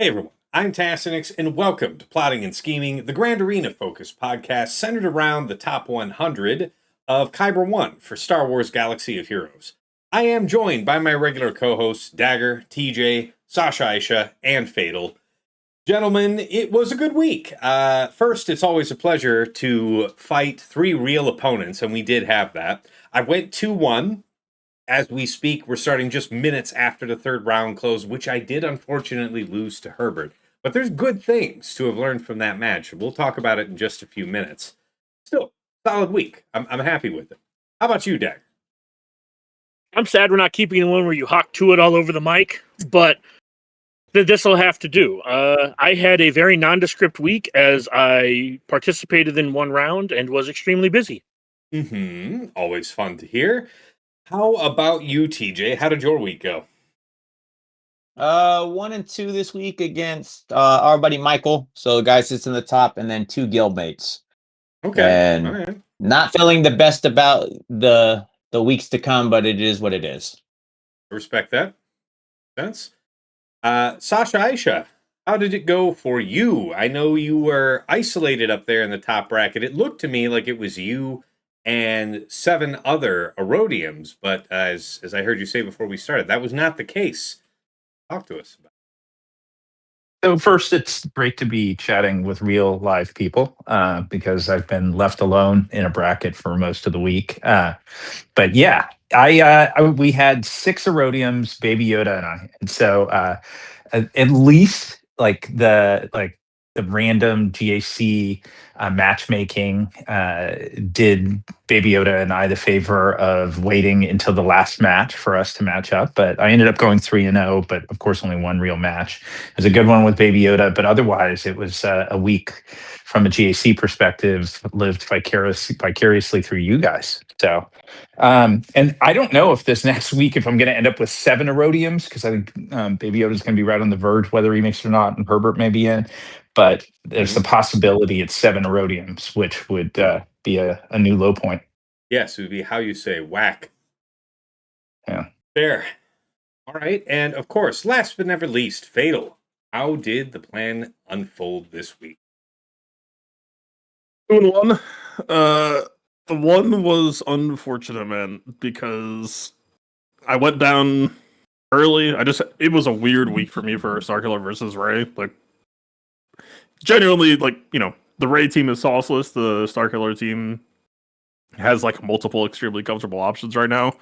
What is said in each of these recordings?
Hey everyone, I'm Tassinix, and welcome to Plotting and Scheming, the Grand Arena focused podcast centered around the top 100 of Kyber 1 for Star Wars Galaxy of Heroes. I am joined by my regular co-hosts Dagger, TJ, Sasha Aisha, and Fatal. Gentlemen, it was a good week. First, it's always a pleasure to fight three real opponents, and we did have that. I went 2-1. As we speak, we're starting just minutes after the third round closed, which I did unfortunately lose to Herbert. But there's good things to have learned from that match. We'll talk about it in just a few minutes. Still, solid week. I'm happy with it. How about you, Dag? I'm sad we're not keeping the one where you hawk to it all over the mic, but this will have to do. I had a very nondescript week as I participated in one round and was extremely busy. Always fun to hear. How about you, TJ? How did your week go? 1 and 2 this week against our buddy Michael. So the guy sits in the top, and then 2 guildmates. Okay. And All right. not feeling the best about the weeks to come, but it is what it is. Respect that. Sense. Sasha Aisha, how did it go for you? I know you were isolated up there in the top bracket. It looked to me like it was you and 7 other Erodiums, but as I heard you say before we started, that was not the case. Talk to us about So first, it's great to be chatting with real live people because I've been left alone in a bracket for most of the week. But yeah, we had 6 Erodiums, Baby Yoda, and I, and so at least the random GAC matchmaking did Baby Yoda and I the favor of waiting until the last match for us to match up. But I ended up going 3-0, but of course only one real match. It was a good one with Baby Yoda, but otherwise it was a week from a GAC perspective lived vicariously through you guys. So, and I don't know if this next week, if I'm going to end up with 7 Erodiums, because I think Baby Yoda's going to be right on the verge, whether he makes it or not, and Herbert may be in. But there's the possibility it's 7 Erodiums, which would be a new low point. yes, it would be how you say whack. Yeah. Fair. All right, and of course, last but never least, Fatal. How did the plan unfold this week? 2-1. The one was unfortunate, man, because I went down early. It was a weird week for me for Starkiller versus Ray. Like, genuinely, the Ray team is sauceless. The Starkiller team has multiple extremely comfortable options right now,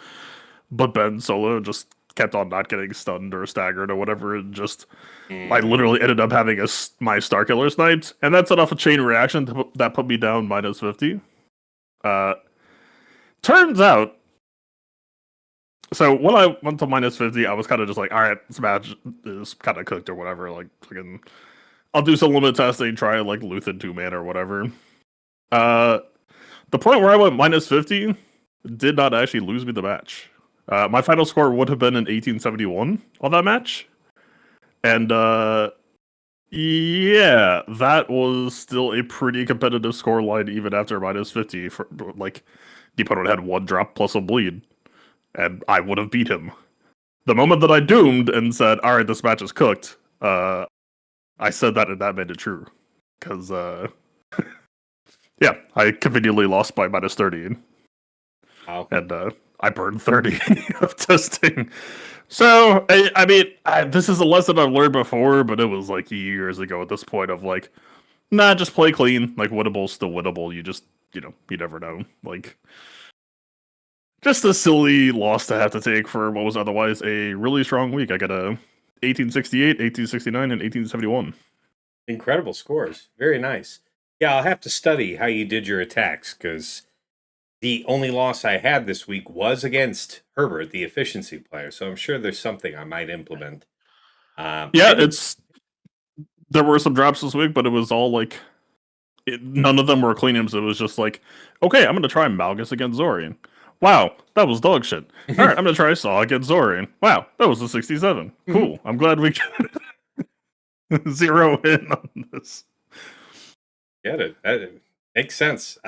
but Ben Solo just kept on not getting stunned or staggered or whatever, and just I literally ended up having my Starkiller sniped, and that set off a chain reaction that put me down -50. Turns out, so when I went to -50, I was kind of just like, all right, this match is kind of cooked or whatever. Like, I'll do some limit testing, try Luthen 2-man or whatever. The point where I went -50 did not actually lose me the match. My final score would have been an 1871 on that match. And yeah, that was still a pretty competitive score line even after -50. For the opponent had 1 drop plus a bleed, and I would have beat him. The moment that I doomed and said, "All right, this match is cooked," I said that, and that made it true. Because yeah, I conveniently lost by -30. Wow. And I burned 30 of testing. So, I mean, this is a lesson I've learned before, but it was years ago at this point of nah, just play clean. Winnable's still winnable. You just, you never know. Just a silly loss to have to take for what was otherwise a really strong week. I got a 1868, 1869, and 1871. Incredible scores. Very nice. Yeah, I'll have to study how you did your attacks, because the only loss I had this week was against Herbert, the efficiency player. So I'm sure there's something I might implement. Yeah, there were some drops this week, but it was all none of them were clean-ups. It was just okay, I'm going to try Malgus against Zorian. Wow, that was dog shit. All right, I'm going to try Saw against Zorian. Wow, that was a 67. Cool. I'm glad we zero in on this. Get it. That makes sense.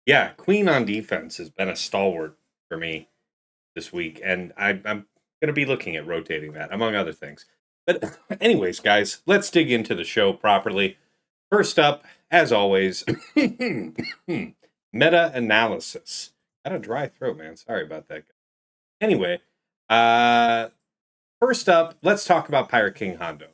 Yeah, Queen on defense has been a stalwart for me this week, and I'm going to be looking at rotating that, among other things. But anyways, guys, let's dig into the show properly. First up, as always, meta-analysis. Got a dry throat, man. Sorry about that. Anyway, first up, let's talk about Pirate King Hondo.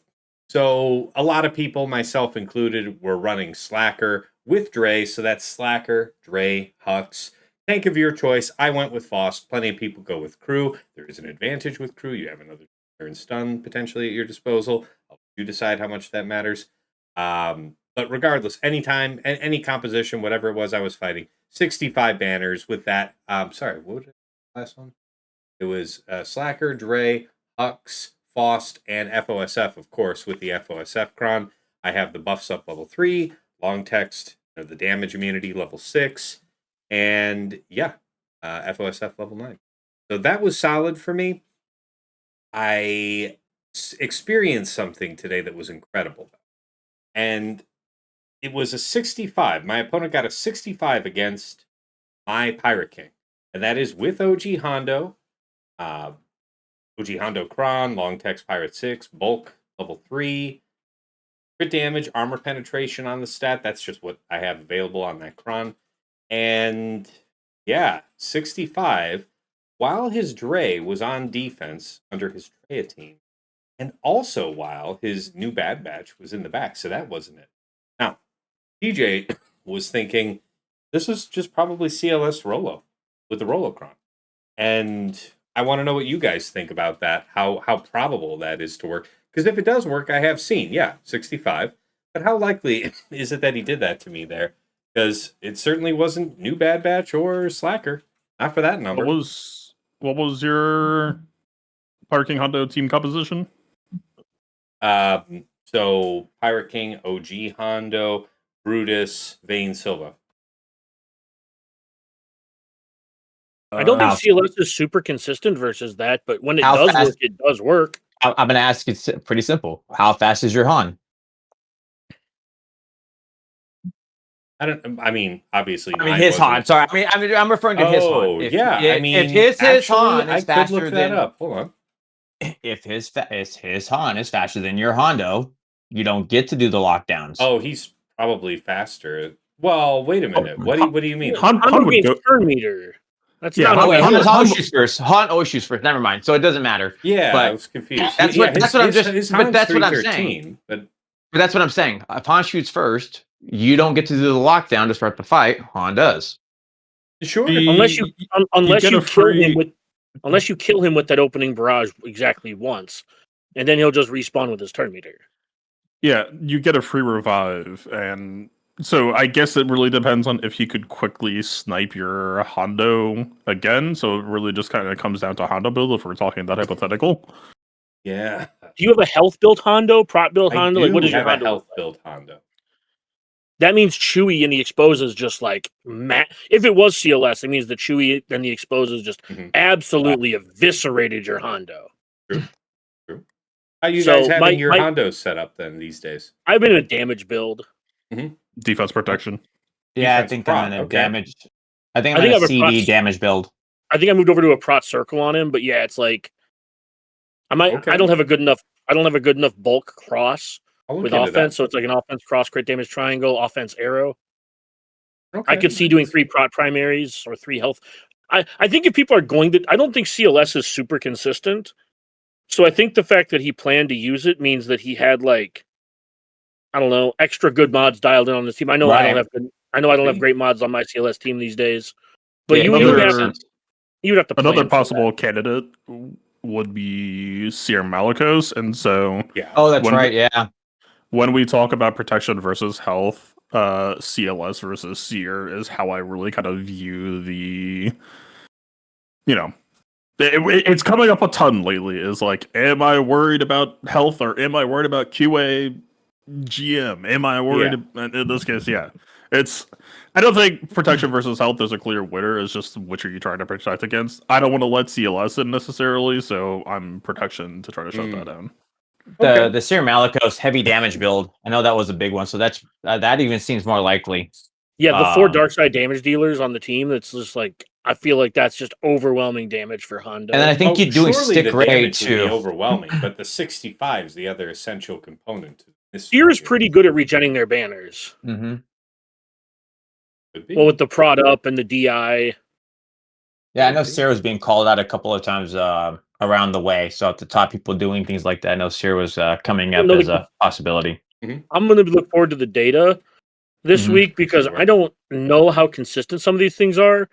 So a lot of people, myself included, were running Slacker with Dre. So that's Slacker, Dre, Hux. Tank of your choice. I went with Faust. Plenty of people go with Crew. There is an advantage with Crew. You have another turn stun potentially at your disposal. I'll let you decide how much that matters. But regardless, anytime, any composition, whatever it was I was fighting, 65 banners with that. Sorry, what was the last one? It was Slacker, Dre, Hux, Faust, and FOSF, of course, with the FOSF cron. I have the buffs up level 3, long text, the damage immunity level 6, and yeah, FOSF level 9. So that was solid for me. I experienced something today that was incredible. And it was a 65. My opponent got a 65 against my Pirate King. And that is with OG Hondo. OG Hondo Kron, Long Text Pirate 6, Bulk level 3, crit damage, armor penetration on the stat. That's just what I have available on that Kron. And yeah, 65, while his Dre was on defense under his Drea team, and also while his new Bad Batch was in the back. So that wasn't it. Now, DJ was thinking, this is just probably CLS Rolo with the Rolocron. And I want to know what you guys think about that, how probable that is to work. Because if it does work, I have seen, 65. But how likely is it that he did that to me there? Because it certainly wasn't new Bad Batch or Slacker. Not for that number. What was your Pirate King Hondo team composition? So Pirate King, OG Hondo, Brutus, Vane Silva. I don't think CLS is super consistent versus that, but when it How does fast- work, it does work. I'm going to ask you pretty simple. How fast is your Han? I mean, obviously, I mean, his Han. Sorry, I'm referring to his Han. Oh, yeah. If his Han is I could look faster that than, up. Hold on. if his Han is faster than your Hondo, you don't get to do the lockdowns. Oh, he's probably faster. Well, wait a minute. What do you mean? Han Hondo would gains go. turn meter. That's Yeah, not Oh, how wait, it Han- works. Han shoots first. Han always shoots first. Never mind. So it doesn't matter. Yeah, but I was confused. that's what I'm just. But that's what I'm saying. But But that's what I'm saying. If Han shoots first, you don't get to do the lockdown to start the fight. Han does. sure. Unless you get a kill him free- with that opening barrage exactly once, and then he'll just respawn with his turn meter. Yeah, you get a free revive, and so I guess it really depends on if you could quickly snipe your Hondo again. So it really just kind of comes down to Hondo build if we're talking that hypothetical. Yeah. Do you have a health build Hondo, prop build I Hondo? do Like, what is your have a Hondo? health build Hondo. That means Chewy and the exposes just like if it was CLS, it means the Chewy and the exposes just absolutely eviscerated your Hondo. True. How you So guys having your my- Hondos set up then these days? I've been in a damage build. Defense protection. Yeah, I Defense think prot, I'm in a okay. damage. I think I I'm in think a I have a CD prot- damage build. I think I moved over to a prot circle on him, but yeah, it's like Okay. I don't have a good enough bulk cross I'll look with into offense, that. so it's like an offense cross crit damage triangle, offense arrow. Okay. I could see doing 3 prot primaries or 3 health. I think if people are going to, I don't think CLS is super consistent. So I think the fact that he planned to use it means that he had like, I don't know, extra good mods dialed in on this team. I know I don't have great mods on my CLS team these days, but Yeah, you it would makes have sense. to plan Another for possible candidate would be Seer Malicos, and so Yeah. Oh, that's When- right. Yeah. when we talk about protection versus health, CLS versus Seer is how I really kind of view the, it's coming up a ton lately. Is like, am I worried about health or am I worried about QA GM? Am I worried in this case? Yeah, I don't think protection versus health is a clear winner. It's just which are you trying to protect against. I don't want to let CLS in necessarily, so I'm protection to try to shut that down. Okay. The Serum Malicos heavy damage build. I know that was a big one, so that even seems more likely. Yeah, the 4 Um, dark side damage dealers on the team. That's just like I feel like that's just overwhelming damage for Hondo. and then I think Oh, you're doing surely stick the ray damage would be too. overwhelming, but the 65 is the other essential component to this. Seer is pretty good at regenning their banners. Mm-hmm. Could be. Well, with the prod up and the DI. Yeah, I know Could be. Sarah was being called out a couple of times around the way. So at the top, people doing things like that. I know Sarah was coming up as a possibility. I'm going to look forward to the data this Mhm. week because Sure. I don't know how consistent some of these things are.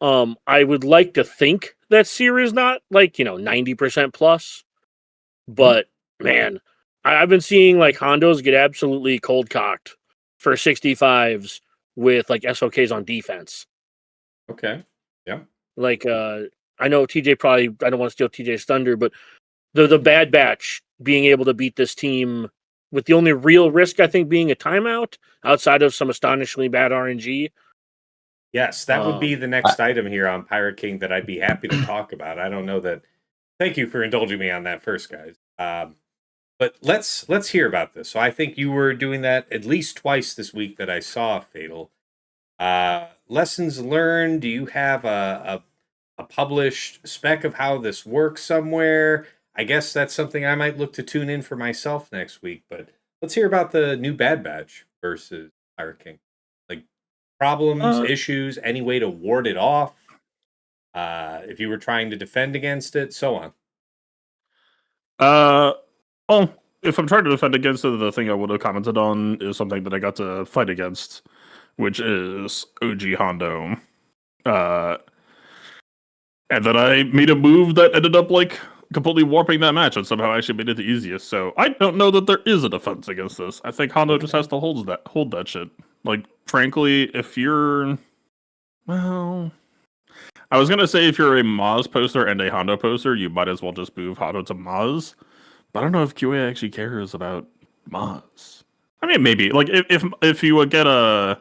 I would like to think that Seer is not like 90% plus, but man, I've been seeing like Hondos get absolutely cold cocked for 65s with like SOKs on defense. Okay. Yeah. Like I know TJ probably I don't want to steal TJ's thunder, but the Bad Batch being able to beat this team with the only real risk I think being a timeout outside of some astonishingly bad RNG. Yes, that would be the I, next item here on Pirate King that I'd be happy to talk about. I don't know that. Thank you for indulging me on that first, guys. But let's hear about this. So I think you were doing that at least twice this week that I saw Fatal. Lessons learned. Do you have a published spec of how this works somewhere? I guess that's something I might look to tune in for myself next week. But let's hear about the new Bad Batch versus Pirate King. Like problems, issues, any way to ward it off. If you were trying to defend against it, so on. Well, if I'm trying to defend against it, the thing I would have commented on is something that I got to fight against, which is OG Hondo. And then I made a move that ended up like completely warping that match and somehow actually made it the easiest. So I don't know that there is a defense against this. I think Hondo just has to hold that shit. Like, frankly, if you're well, I was gonna say if you're a Maz poster and a Hondo poster, you might as well just move Hondo to Maz. But I don't know if QA actually cares about Maz. I mean, maybe like if you would get a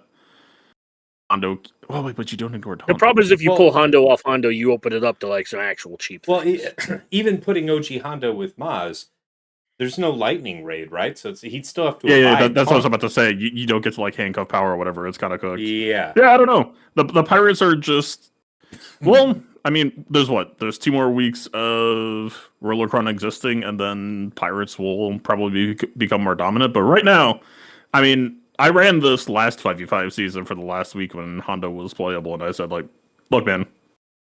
Hondo. Well, wait, but you don't ignore The Hondo. problem is if you Well- pull Hondo off Hondo, you open it up to like some actual cheap Well, things. even putting OG Hondo with Maz, there's no lightning raid, right? So he'd still have to Yeah, abide that's what I was taunt. about to say. You don't get to like handcuff power or whatever. It's kind of cooked. Yeah. Yeah, I don't know. The pirates are just well. I mean, there's 2 more weeks of Rollercron existing, and then pirates will probably become more dominant. But right now, I mean, I ran this last 5v5 season for the last week when Hondo was playable, and I said like, look, man,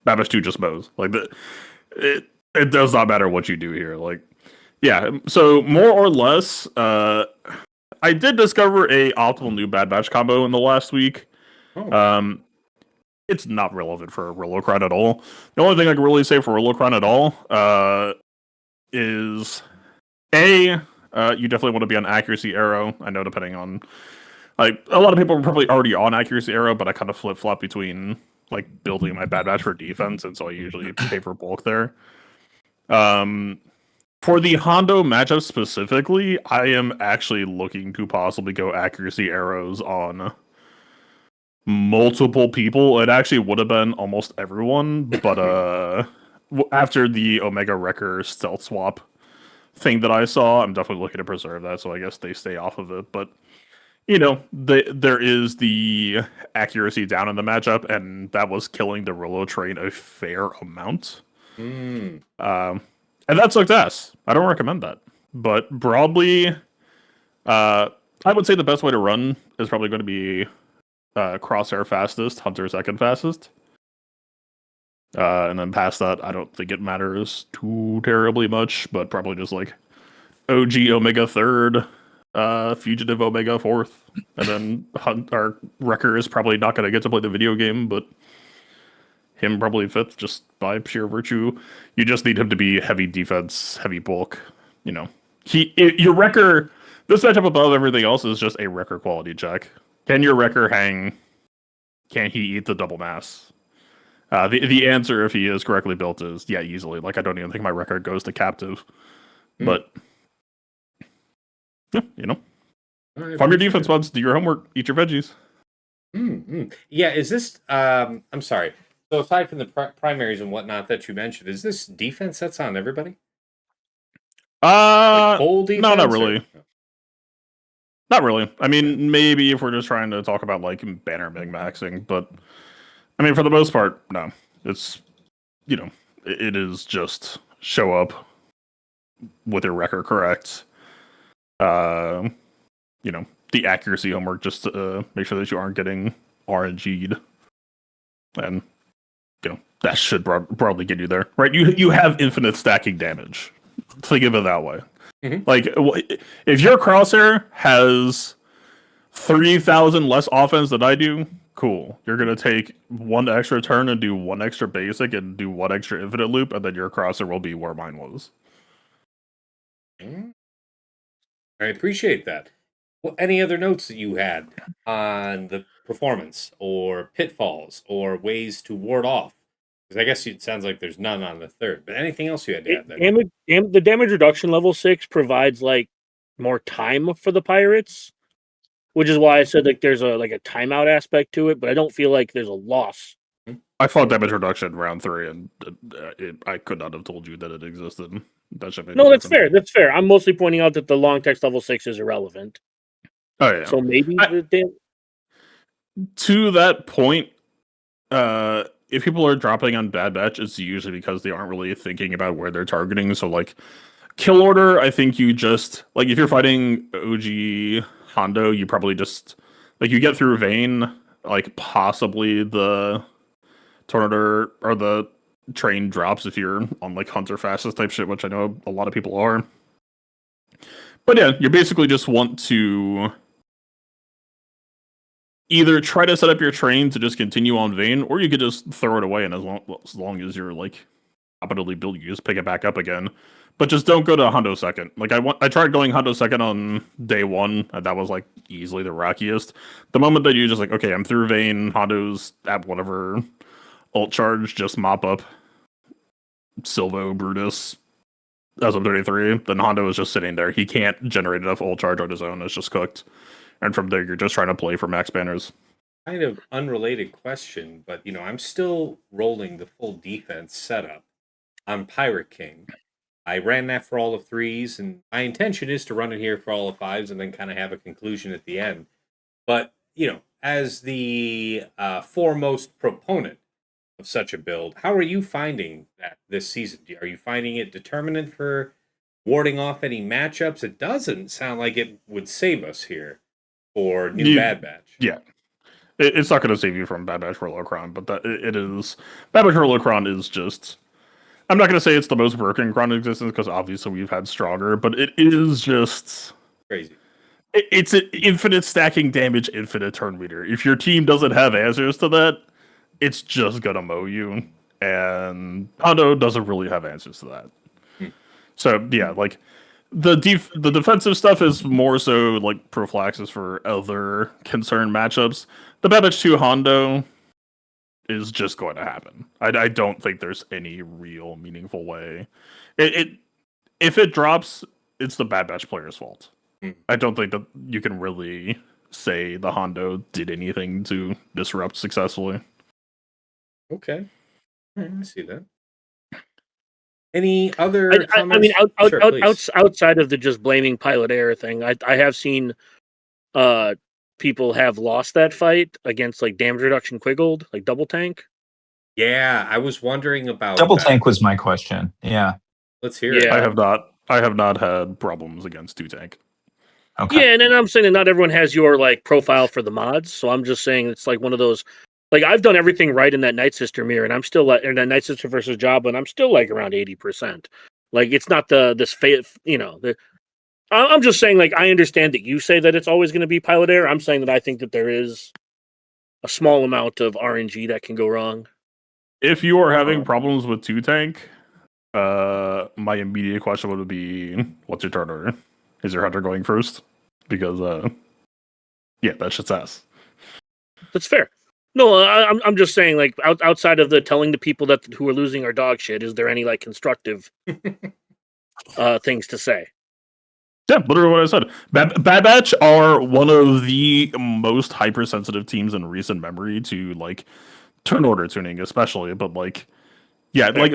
Babish 2 just mows. Like it does not matter what you do here. Like, yeah. So more or less, I did discover a optimal new Bad Batch combo in the last week. Oh. It's not relevant for Rolocron at all. The only thing I can really say for Rolocron at all is you definitely want to be on accuracy arrow. I know depending on like a lot of people are probably already on accuracy arrow, but I kind of flip flop between like building my Bad Batch for defense, and so I usually favor bulk there. For the Hondo matchup specifically, I am actually looking to possibly go accuracy arrows on multiple people. It actually would have been almost everyone, but after the Omega Wrecker stealth swap thing that I saw, I'm definitely looking to preserve that, so I guess they stay off of it. But there is the accuracy down in the matchup, and that was killing the Rolo train a fair amount. And that sucked ass. I don't recommend that. But broadly, I would say the best way to run is probably going to be Crosshair fastest, Hunter second fastest. And then past that, I don't think it matters too terribly much, but probably just like OG Omega third, Fugitive Omega fourth, and then our Wrecker is probably not going to get to play the video game, but him probably fifth just by sheer virtue. You just need him to be heavy defense, heavy bulk. Your Wrecker. This matchup above everything else is just a Wrecker quality check. Can your Wrecker hang? Can he eat the double mass? The answer, if he is correctly built, is yeah, easily. Like I don't even think my Wrecker goes to captive, but yeah, farm your defense buds, do your homework, eat your veggies. Yeah, is this I'm sorry. So aside from the primaries and whatnot that you mentioned, is this defense that's on everybody? Like full defense? No, not really. Not really. I mean, maybe if we're just trying to talk about like banner min-maxing, but I mean, for the most part, no. It's it is just show up with your record correct. The accuracy homework just to make sure that you aren't getting RNG'd, and that should broadly get you there, right? You have infinite stacking damage. Think of it that way. Mhm. Like, if your crosshair has 3,000 less offense than I do, cool. You're gonna take one extra turn and do one extra basic and do one extra infinite loop, and then your crosshair will be where mine was. I appreciate that. Well, any other notes that you had on the performance or pitfalls or ways to ward off? Because I guess it sounds like there's none on the third. But anything else you had to add there? The damage reduction level 6 provides like more time for the pirates, which is why I said like there's a timeout aspect to it, but I don't feel like there's a loss. I fought damage reduction round 3, and I could not have told you that it existed. That should be No, that's fair. That's fair. I'm mostly pointing out that the long text level 6 is irrelevant. Oh yeah. So maybe To that point, if people are dropping on Bad Batch, it's usually because they aren't really thinking about where they're targeting. So like kill order, I think you just like if you're fighting OG Hondo, you probably just like you get through Vayne, like possibly the Tornado or the train drops if you're on like Hunter fastest type shit, which I know a lot of people are. But yeah, you basically just want to either try to set up your train to just continue on Vayne, or you could just throw it away, and as long as you're like competently built, you just pick it back up again. But just don't go to Hondo second. Like I tried going Hondo second on day 1, and that was like easily the rockiest. The moment that you just like, okay, I'm through Vayne, Hondo's at whatever ult charge, just mop up Silvo, Brutus, SM33, then Hondo is just sitting there. He can't generate enough ult charge on his own. It's just cooked. And from there, you're just trying to play for max banners. Kind of unrelated question, but I'm still rolling the full defense setup on Pirate King. I ran that for all of 3s, and my intention is to run it here for all of 5s and then kind of have a conclusion at the end. But, as the foremost proponent of such a build, how are you finding that this season? Are you finding it determinant for warding off any matchups? It doesn't sound like it would save us here for new Bad Batch. Yeah. It's not going to save you from Bad Batch Rolocron, but it is. Bad Batch Rolocron is just. I'm not going to say it's the most broken Cron in existence because obviously we've had stronger, but it is just crazy. It's an infinite stacking damage, infinite turn meter. If your team doesn't have answers to that, it's just gonna mow you. And Hondo doesn't really have answers to that. So yeah, like the defensive stuff is more so like prophylaxis for other concerned matchups. The Bad Batch 2 Hondo is just going to happen. I don't think there's any real meaningful way. If it drops, it's the Bad Batch player's fault. I don't think that you can really say the Hondo did anything to disrupt successfully. Okay. I see that. Any other comments? I mean, Sure, outside of the just blaming pilot error thing, I have seen people have lost that fight against like damage reduction Quiggled, like double tank. Yeah, I was wondering about double that. tank was my question. Yeah. Let's hear it. I have not had problems against 2 tank. Okay. Yeah, and then I'm saying that not everyone has your like profile for the mods, so I'm just saying it's like one of those. Like I've done everything right in that Night Sister mirror, and I'm still like in that Night Sister versus Jabba, and I'm still like around 80%. Like it's not I'm just saying like I understand that you say that it's always going to be pilot error. I'm saying that I think that there is a small amount of RNG that can go wrong. If you are having problems with 2 tank, my immediate question would be, what's your turn order? Is your hunter going first? Because that's just ass. That's fair. No, I'm just saying, like, outside of the telling the people that who are losing our dog shit, is there any like constructive things to say? Yeah, literally what I said. Bad Batch are one of the most hypersensitive teams in recent memory to like turn order tuning, especially. But like, yeah, like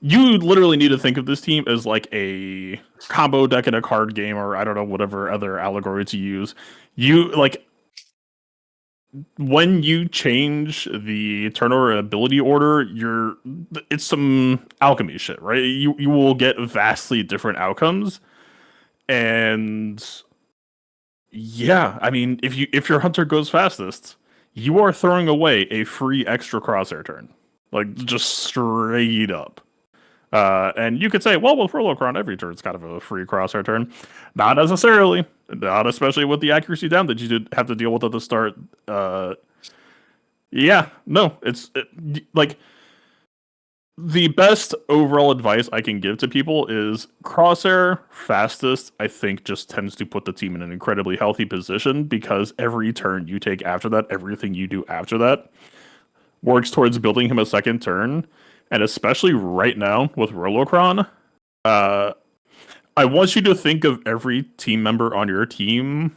you literally need to think of this team as like a combo deck in a card game, or I don't know, whatever other allegory to use. You like when you change the turn order ability order, it's some alchemy shit, right? You will get vastly different outcomes, and yeah, I mean, if your hunter goes fastest, you are throwing away a free extra crosshair turn, like just straight up. And you could say, well, with Rolocron, every turn's kind of a free crosshair turn. Not necessarily. Not especially with the accuracy down that you did have to deal with at the start. Yeah, no, like the best overall advice I can give to people is crosshair fastest, I think, just tends to put the team in an incredibly healthy position because every turn you take after that, everything you do after that, works towards building him a second turn. And especially right now with Rolocron, I want you to think of every team member on your team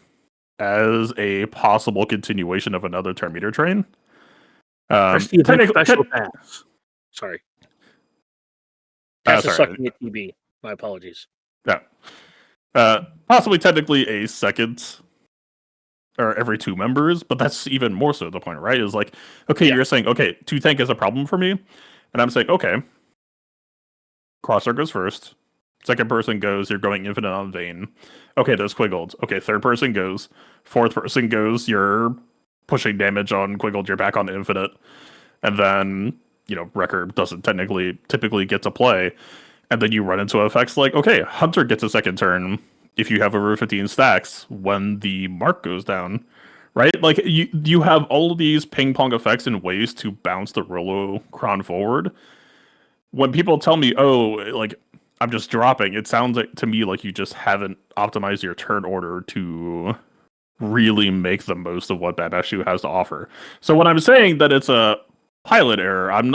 as a possible continuation of another Terminator train. Press the event special pass. Sorry. Pass is sucking at TB. My apologies. Yeah. Possibly technically a second or every two members, but that's even more so the point, right? Is like, okay, you're saying, okay, 2 tank is a problem for me. And I'm saying, okay, Crosshair goes first. Second person goes, you're going infinite on Vayne. Okay, there's Quiggled. Okay, third person goes. Fourth person goes, you're pushing damage on Quiggled, you're back on infinite. And then, Wrecker doesn't typically get to play. And then you run into effects like, okay, Hunter gets a second turn if you have over 15 stacks when the mark goes down, right? Like, you have all of these ping-pong effects and ways to bounce the Rolocron forward. When people tell me, oh, like, I'm just dropping, it sounds like to me like you just haven't optimized your turn order to really make the most of what Bad Batch 2 has to offer. So when I'm saying that it's a pilot error, I'm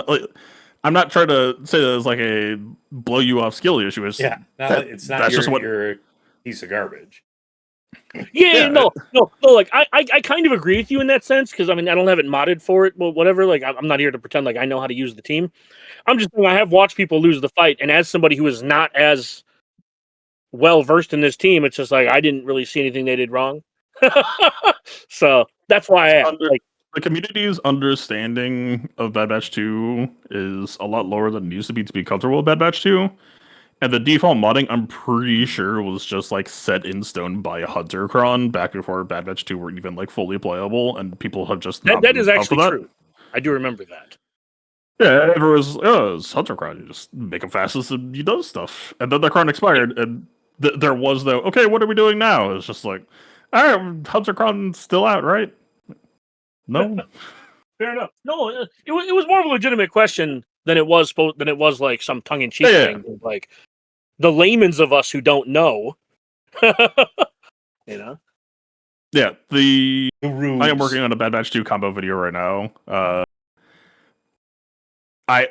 not trying to say that it's like a blow you off skill issue. It's it's not your piece of garbage. No. Like I kind of agree with you in that sense because I mean I don't have it modded for it, but whatever. Like I'm not here to pretend like I know how to use the team. I'm just saying I have watched people lose the fight, and as somebody who is not as well versed in this team, it's just like I didn't really see anything they did wrong. So that's why I am. The community's understanding of Bad Batch 2 is a lot lower than it used to be comfortable with Bad Batch 2. And the default modding, I'm pretty sure, was just like set in stone by Huntercron back before Bad Batch 2 were even like fully playable, and people have just that is actually true. I do remember that. Yeah, everyone's it's Huntercron. You just make him fastest and he does stuff. And then the Cron expired, and there was no, okay, what are we doing now? It's just like, all right, Huntercron's still out, right? No. Fair enough. No, it was more of a legitimate question than it was like some tongue in cheek thing. Like the layman's of us who don't know, Yeah, the rules. I am working on a Bad Batch 2 combo video right now. I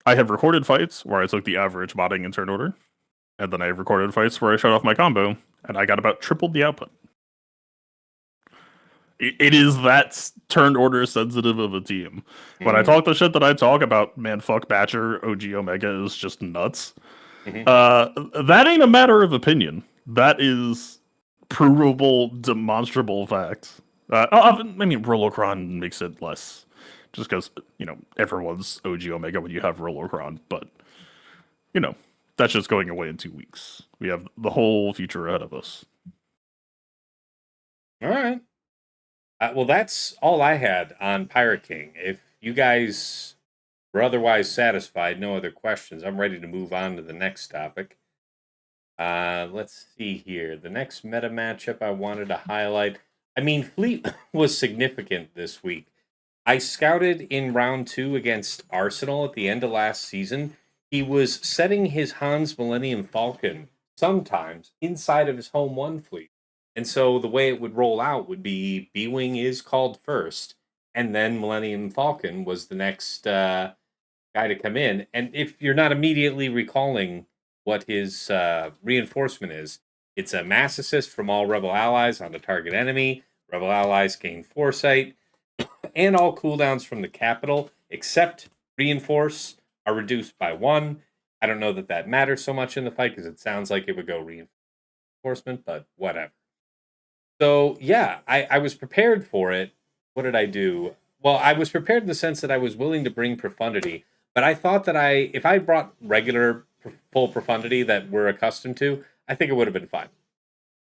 have recorded fights where I took the average modding in turn order, and then I have recorded fights where I shut off my combo, and I got about tripled the output. It is that turn order sensitive of a team. When I talk the shit that I talk about, man, fuck Batcher, OG Omega is just nuts. That ain't a matter of opinion. That is provable, demonstrable fact. I mean, Rolocron makes it less, just because everyone's OG Omega when you have Rolocron, but that's just going away in 2 weeks. We have the whole future ahead of us. All right. Well, that's all I had on Pirate King. If you guys were otherwise satisfied, no other questions, I'm ready to move on to the next topic. Let's see here. The next meta matchup I wanted to highlight. I mean, Fleet was significant this week. I scouted in round 2 against Arsenal at the end of last season. He was setting his Hans Millennium Falcon sometimes inside of his home 1 fleet. And so the way it would roll out would be B-Wing is called first, and then Millennium Falcon was the next guy to come in. And if you're not immediately recalling what his reinforcement is, it's a mass assist from all Rebel allies on the target enemy. Rebel allies gain foresight, and all cooldowns from the capital, except reinforce, are reduced by 1. I don't know that matters so much in the fight because it sounds like it would go reinforcement, but whatever. So yeah, I was prepared for it. What did I do? Well, I was prepared in the sense that I was willing to bring profundity, but I thought that if I brought regular full profundity that we're accustomed to, I think it would have been fine.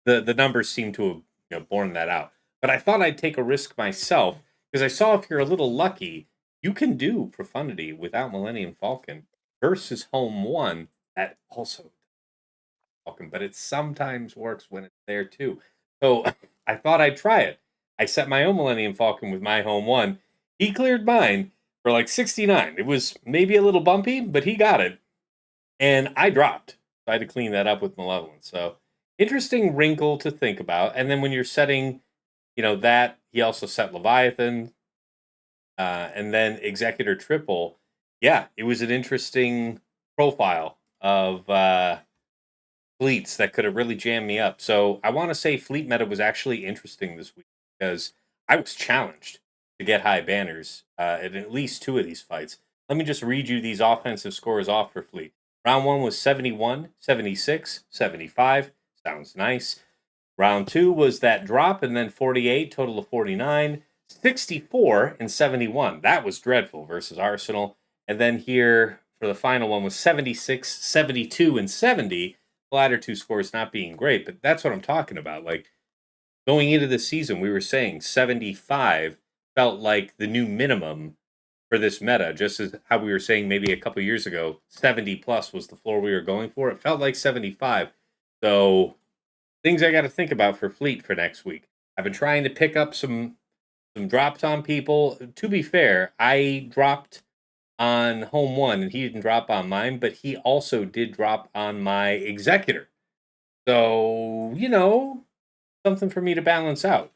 The numbers seem to have borne that out. But I thought I'd take a risk myself because I saw if you're a little lucky, you can do profundity without Millennium Falcon versus Home 1 that also Falcon, but it sometimes works when it's there too. So I thought I'd try it. I set my own Millennium Falcon with my Home 1. He cleared mine for like 69. It was maybe a little bumpy, but he got it. And I dropped. So I had to clean that up with Malevolence. So interesting wrinkle to think about. And then when you're setting, that, he also set Leviathan, and then Executor Triple. Yeah, it was an interesting profile of fleets that could have really jammed me up. So I want to say fleet meta was actually interesting this week because I was challenged to get high banners in at least 2 of these fights. Let me just read you these offensive scores off for fleet. Round 1 was 71, 76, 75. Sounds nice. Round 2 was that drop, and then 48, total of 49, 64, and 71. That was dreadful versus Arsenal. And then here for the final one was 76, 72, and 70. The latter 2 scores not being great, but that's what I'm talking about. Like, going into the season, we were saying 75 felt like the new minimum for this meta, just as how we were saying maybe a couple years ago, 70 plus was the floor we were going for. It felt like 75. So things I got to think about for fleet for next week. I've been trying to pick up some drops on people. To be fair, I dropped on Home 1 and he didn't drop on mine, but he also did drop on my Executor. So, something for me to balance out.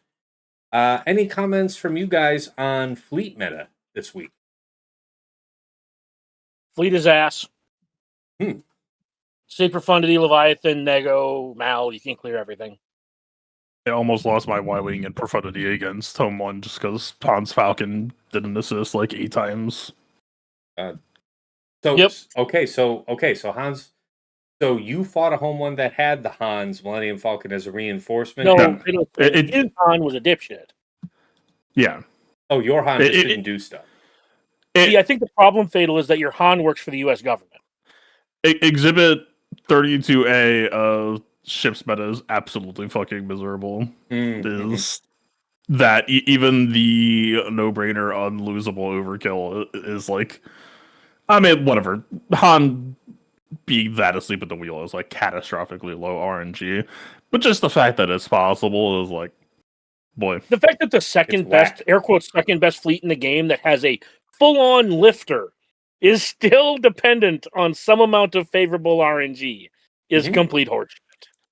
Any comments from you guys on fleet meta this week? Fleet is ass. Hmm. State Profundity, Leviathan, Nego, Mal, you can clear everything. I almost lost my Y-Wing in profundity against Home 1 just because Hans Falcon didn't assist like 8 times. Yep. So Hans, so you fought a Home 1 that had the Hans Millennium Falcon as a reinforcement? No, his Han was a dipshit. Yeah. Oh, your Han just didn't do stuff. See, I think the problem, Fatal, is that your Han works for the U.S. government. Exhibit 32A of ships meta is absolutely fucking miserable. Is that even the no-brainer unlosable overkill is like, I mean, whatever. Han being that asleep at the wheel is like catastrophically low RNG, but just the fact that it's possible is like, boy. The fact that the second best, air quotes, second best fleet in the game that has a full-on lifter is still dependent on some amount of favorable RNG is complete horseshit.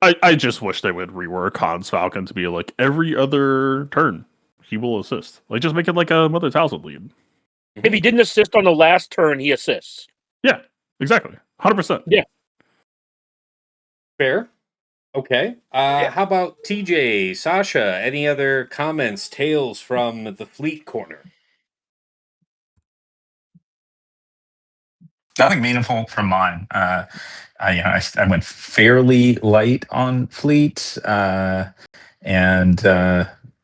I just wish they would rework Hans Falcon to be like every other turn he will assist. Like, just make it like a Mother Talzin lead. If he didn't assist on the last turn, he assists. Yeah, exactly. 100%. Yeah. Fair. Okay. How about TJ, Sasha? Any other comments, tales from the fleet corner? Nothing meaningful from mine. I went fairly light on fleet and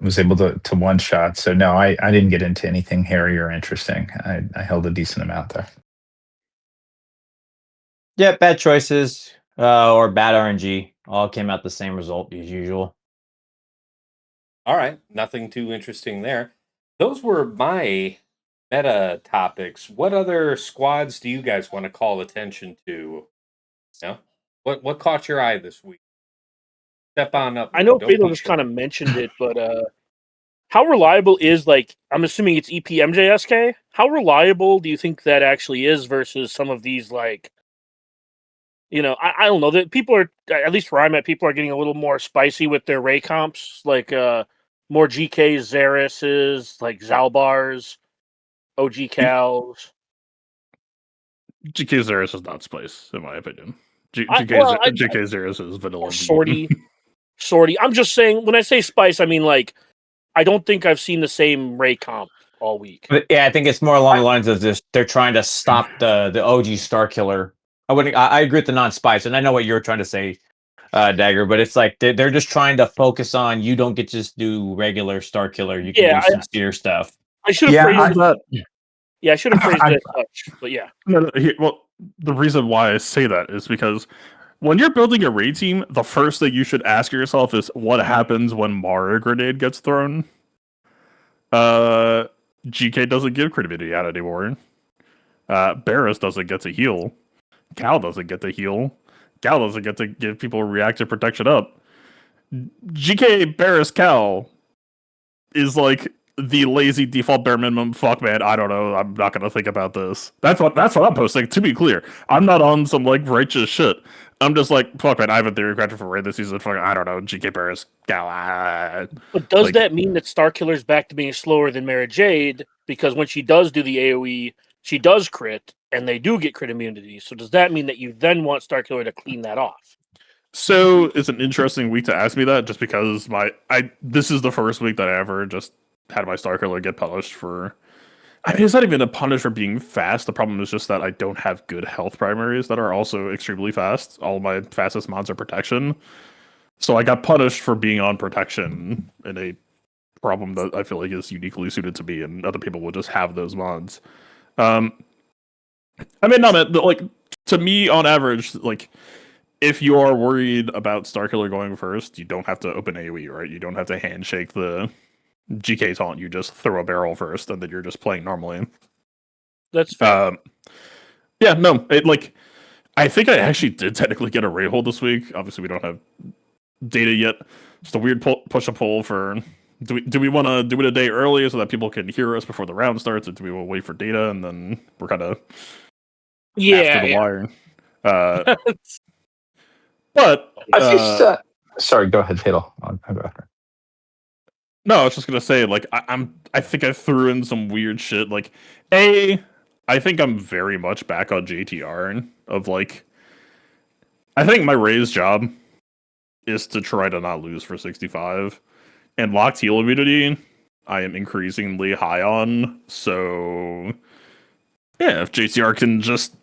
was able to one shot. So no, I didn't get into anything hairy or interesting. I held a decent amount there. Yeah, bad choices or bad RNG all came out the same result as usual. All right, nothing too interesting there. Those were my meta topics. What other squads do you guys want to call attention to? What caught your eye this week? Step on up. I know Fatal just kind of mentioned it, but how reliable is, like, I'm assuming it's EPMJSK? How reliable do you think that actually is versus some of these, like, I don't know, that people are, at least where I'm at, people are getting a little more spicy with their Ray comps, like more GKs, Xeris's, like Zalbars, OG Cals. GK Xeris is not spice, in my opinion. GK Xeris is vanilla. Sortie. I'm just saying, when I say spice, I mean, like, I don't think I've seen the same Ray comp all week. But yeah, I think it's more along the lines of this. They're trying to stop the OG Star Killer. I agree with the non-spice, and I know what you're trying to say, Dagger. But it's like they're just trying to focus on you don't get to just do regular Star Killer. You can do sincere stuff. I should have phrased it. Yeah, I should have phrased it as such. But yeah. Well, the reason why I say that is because when you're building a raid team, the first thing you should ask yourself is what happens when Mara Grenade gets thrown. GK doesn't give crit immunity out anymore. Barris doesn't get to heal. Cal doesn't get to heal. Cal doesn't get to give people reactive protection up. GK Barris Cal is like the lazy default bare minimum. Fuck man, I don't know. I'm not gonna think about this. That's what I'm posting. To be clear, I'm not on some like righteous shit. I'm just like, fuck man, I have a theory crafted for raid this season. Fuck, I don't know. GK Barris Cal. But does that mean that Star Killer's back to being slower than Mara Jade? Because when she does do the AoE, she does crit, and they do get crit immunity. So does that mean that you then want Star Killer to clean that off? So it's an interesting week to ask me that, just because this is the first week that I ever just had my Star Killer get punished for. I mean, it's not even a punish for being fast. The problem is just that I don't have good health primaries that are also extremely fast. All of my fastest mods are protection. So I got punished for being on protection in a problem that I feel like is uniquely suited to me, and other people will just have those mods. I mean, no, man, like, to me, on average, like, if you are worried about Star Killer going first, you don't have to open AoE, right? You don't have to handshake the GK taunt. You just throw a barrel first, and then you're just playing normally. That's fair. Yeah, no, I think I actually did technically get a raid hold this week. Obviously, we don't have data yet. Just a weird push and pull for. Do we want to do it a day early so that people can hear us before the round starts, or do we want to wait for data and then we're kind of after the wire? But sorry, go ahead, Fatal. I'll go after. No, I was just gonna say, like, I think I threw in some weird shit. Like, I think I'm very much back on JTR of like, I think my raised job is to try to not lose for 65, and locked heal immunity I am increasingly high on. So yeah, if JTR can just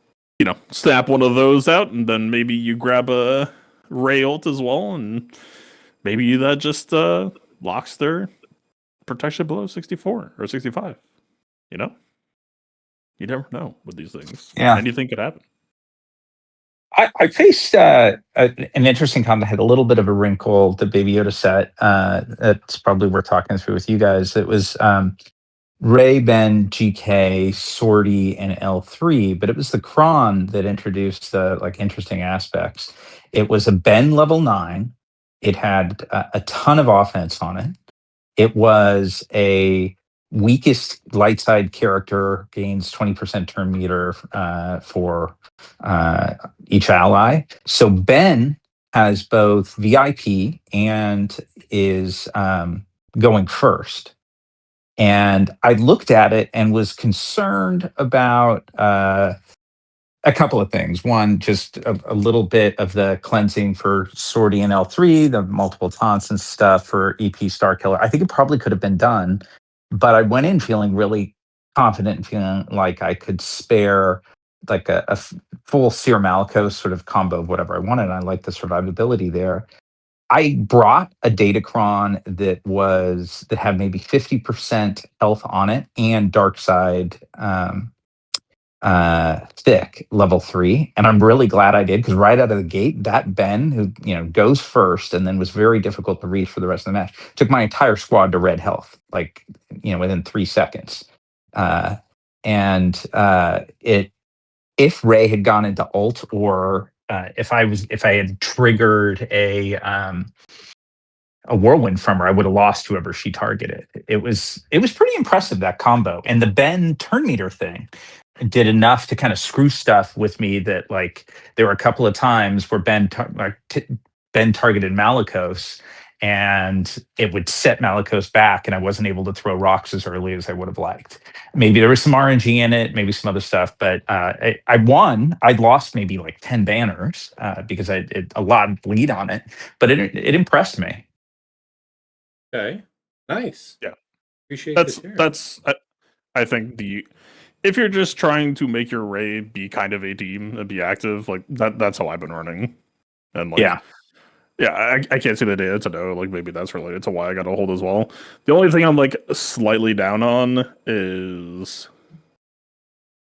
snap one of those out, and then maybe you grab a Ray ult as well, and maybe that just locks their protection below 64 or 65. You never know with these things. Yeah, anything could happen. I faced an interesting combo that had a little bit of a wrinkle. The Baby Yoda set. That's probably worth talking through with you guys. It was Ray, Ben, GK, Sortie, and L3, but it was the Kron that introduced the interesting aspects. It was a Ben level 9. It had a ton of offense on it. It was a weakest light side character, gains 20% turn meter for each ally. So Ben has both VIP and is going first. And I looked at it and was concerned about a couple of things. One, just a little bit of the cleansing for Sortie and L3, the multiple taunts and stuff for EP Star Killer. I think it probably could have been done, but I went in feeling really confident and feeling like I could spare like a full Seer Malicos sort of combo of whatever I wanted. I liked the survivability there. I brought a Datacron that had maybe 50% health on it and Dark Side thick level 3, and I'm really glad I did, because right out of the gate, that Ben who goes first and then was very difficult to reach for the rest of the match took my entire squad to red health, within 3 seconds. If Ray had gone into ult, or if I had triggered a whirlwind from her, I would have lost whoever she targeted. It was pretty impressive, that combo. And the Ben turn meter thing did enough to kind of screw stuff with me that there were a couple of times where Ben targeted Malicos, and it would set Malicos back, and I wasn't able to throw rocks as early as I would have liked. Maybe there was some RNG in it, maybe some other stuff, but I won. I'd lost maybe 10 banners because I had a lot of lead on it, but it impressed me. Okay, nice. Yeah, appreciate that's I think if you're just trying to make your Ray be kind of a team and be active, like that's how I've been running. And like I can't see the data to know, like maybe that's related to why I got a hold as well. The only thing I'm like slightly down on is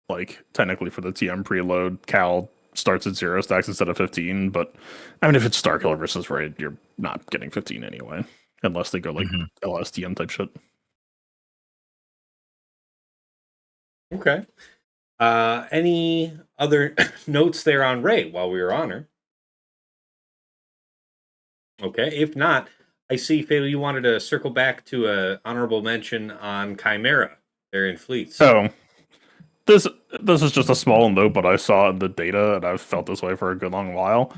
like technically for the TM preload, Cal starts at 0 stacks instead of 15, but I mean if it's Starkiller versus Raid, you're not getting 15 anyway. Unless they go like LSTM type shit. Okay. Any other notes there on Ray while we were on her? Okay, if not, I see, Fatal, you wanted to circle back to a honorable mention on Chimera. They're in fleets. Oh, this is just a small note, but I saw the data and I've felt this way for a good long while.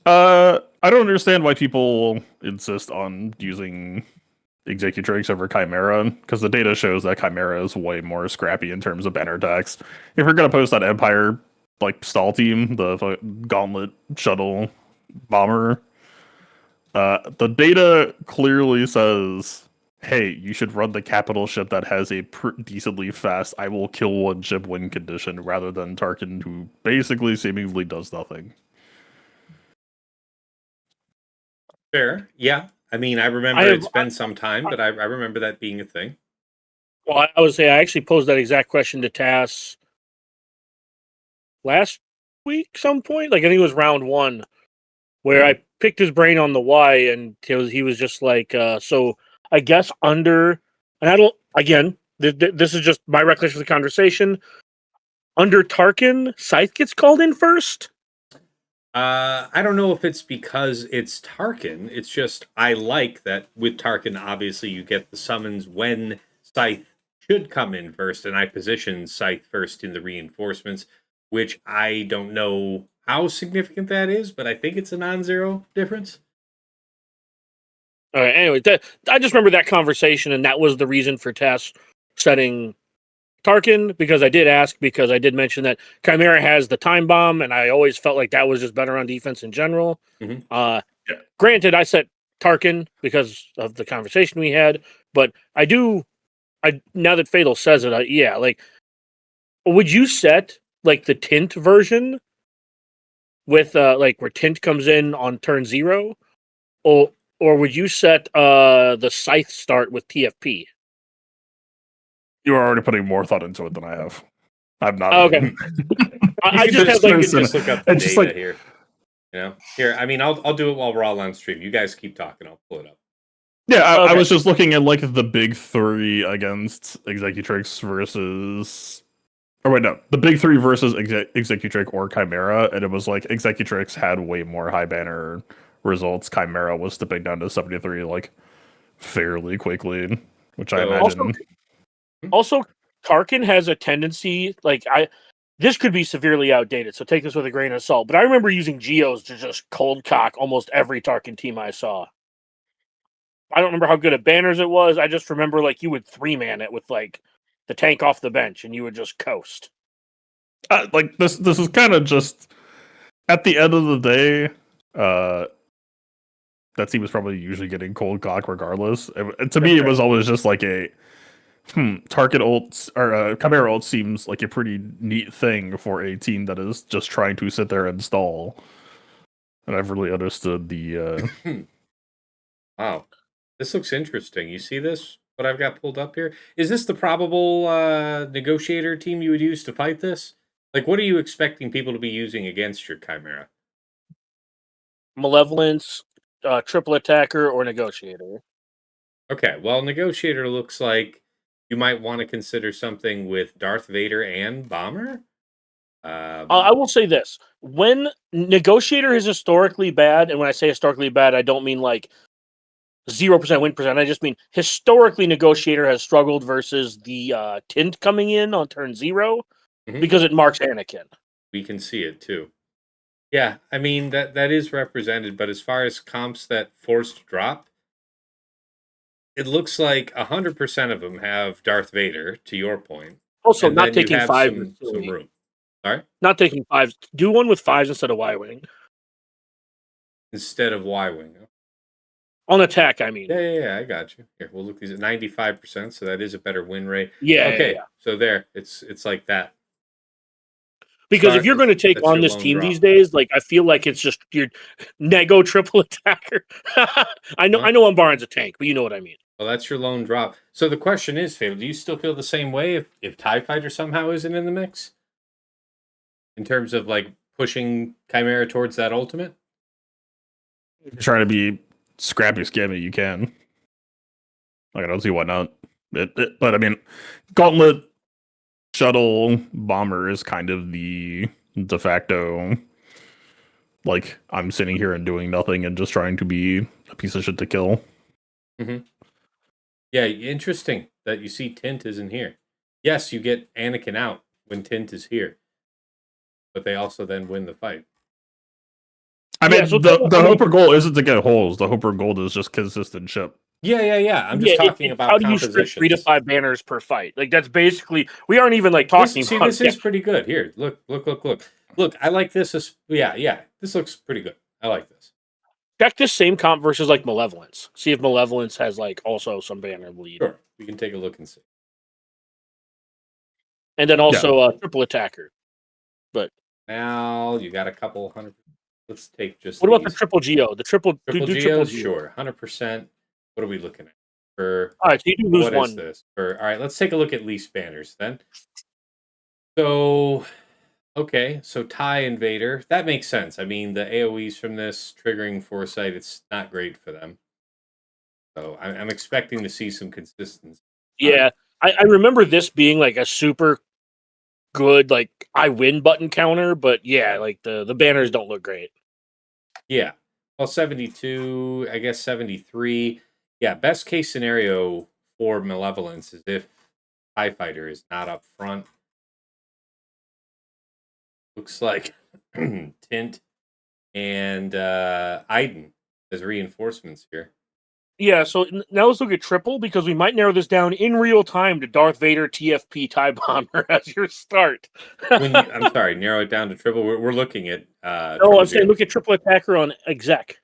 I don't understand why people insist on using Executrix over Chimera, because the data shows that Chimera is way more scrappy in terms of banner attacks. If you're gonna post that Empire like stall team, the Gauntlet Shuttle Bomber, the data clearly says, hey, you should run the capital ship that has a decently fast I will kill one ship win condition rather than Tarkin, who basically seemingly does nothing. Fair, yeah. I mean, I remember it's been some time, but I remember that being a thing. Well, I would say I actually posed that exact question to Tass last week, some point. Like I think it was round 1, where I picked his brain on the why, and he was just like, so I guess under, and I don't, again, this is just my recollection of the conversation. Under Tarkin, Scythe gets called in first. I don't know if it's because it's Tarkin. It's just I like that with Tarkin, obviously, you get the summons when Scythe should come in first, and I position Scythe first in the reinforcements, which I don't know how significant that is, but I think it's a non-zero difference. All right, anyway, I just remember that conversation, and that was the reason for Tess setting Tarkin, because I did ask, because I did mention that Chimera has the time bomb, and I always felt like that was just better on defense in general. Mm-hmm. Granted, I set Tarkin because of the conversation we had, but I now that Fatal says it, yeah, like, would you set like the Tint version with like where Tint comes in on turn 0, or would you set the Scythe start with TFP? You are already putting more thought into it than I have. I'm not. Okay. I just have like just look up the data here. You know, here. I mean, I'll do it while we're all on stream. You guys keep talking. I'll pull it up. Yeah, I was just looking at like the big 3 against Executrix versus. Or wait, no, the big 3 versus Executrix or Chimera, and it was like Executrix had way more high banner results. Chimera was stepping down to 73 like fairly quickly, which I imagine. Also, Tarkin has a tendency, like this could be severely outdated, so take this with a grain of salt. But I remember using Geos to just cold cock almost every Tarkin team I saw. I don't remember how good at banners it was. I just remember like you would 3-man it with like the tank off the bench, and you would just coast. Like this is kind of just at the end of the day. That team was probably usually getting cold cock regardless. And to me, it was always just like a Target ult or Chimera ult seems like a pretty neat thing for a team that is just trying to sit there and stall. And I've really understood the. Wow, this looks interesting. You see this? What I've got pulled up here? Is this the probable negotiator team you would use to fight this? Like, what are you expecting people to be using against your Chimera? Malevolence, triple attacker, or negotiator. Okay, well, negotiator looks like you might want to consider something with Darth Vader and Bomber. I will say this: when negotiator is historically bad, and when I say historically bad, I don't mean like 0% win percent. I just mean historically, negotiator has struggled versus the Tint coming in on turn 0 because it marks Anakin. We can see it too. Yeah, I mean that is represented, but as far as comps that forced drop, it looks like 100% of them have Darth Vader. To your point, also and not taking 5 some room. All right, not taking 5s. Do one with 5s instead of Y-wing. Instead of Y-wing. On attack, I mean. Yeah, I got you. Here, we'll look these at 95%, so that is a better win rate. Yeah. Okay, yeah. so there, it's like that. Because if you're going to take That's on your this lone team drop. these days, like I feel like it's just your nego triple attacker. I know on Barnes a tank, but you know what I mean. Well, that's your lone drop. So the question is, Fatal, do you still feel the same way if TIE Fighter somehow isn't in the mix? In terms of like pushing Chimera towards that ultimate? If you're trying to be scrappy scammy, you can. Like, I don't see why not. But I mean, Gauntlet Shuttle Bomber is kind of the de facto. Like, I'm sitting here and doing nothing and just trying to be a piece of shit to kill. Mm-hmm. Yeah, interesting that you see Tint isn't here. Yes, you get Anakin out when Tint is here, but they also then win the fight. I mean, so the Hooper goal isn't to get holes. The Hooper goal is just consistent ship. Yeah. I'm just talking about how do you strip 3 to 5 banners per fight? Like that's basically we aren't even like talking about. This is pretty good. Here, look. Look, I like this. Yeah. This looks pretty good. I like this. Check this same comp versus like Malevolence. See if Malevolence has like also some banner lead. Sure, we can take a look and see. And then also triple attacker. But now you got a couple hundred. Let's take just. What about the triple Geo? The triple Geos, sure, 100%. What are we looking at? For all right, so you do lose what one. Is this? For all right, let's take a look at least banners then. So, okay, so TIE Invader, that makes sense. I mean, the AOE's from this triggering Foresight, it's not great for them. So I'm expecting to see some consistency. Yeah, I remember this being like a super good like I win button counter, but yeah, like the banners don't look great. Yeah. Well, 72, I guess 73. Yeah, best case scenario for Malevolence is if TIE Fighter is not up front. Looks like Tint and Iden as reinforcements here. Yeah, so now let's look at triple because we might narrow this down in real time to Darth Vader TFP TIE Bomber as your start. I'm sorry, narrow it down to triple. We're looking at. No, I'm saying look at triple attacker on exec.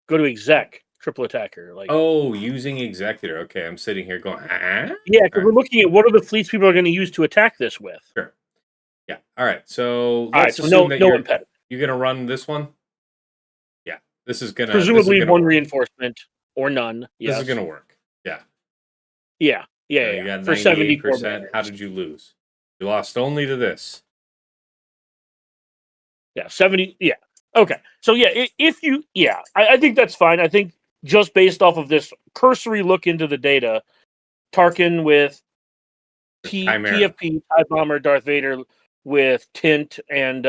Go to exec, triple attacker. Like using executor. Okay, I'm sitting here going, yeah, because we're looking at what are the fleets people are going to use to attack this with. Sure. Yeah. All right. So let's assume that you're gonna run this one. Yeah, this is gonna presumably one reinforcement or none. Yes. This is gonna work. Yeah. Yeah. You got for 78%. How did you lose? You lost only to this. Yeah, 70. Yeah. Okay. So yeah, if you I think that's fine. I think just based off of this cursory look into the data, Tarkin with TFP, TIE Bomber, Darth Vader with Tint and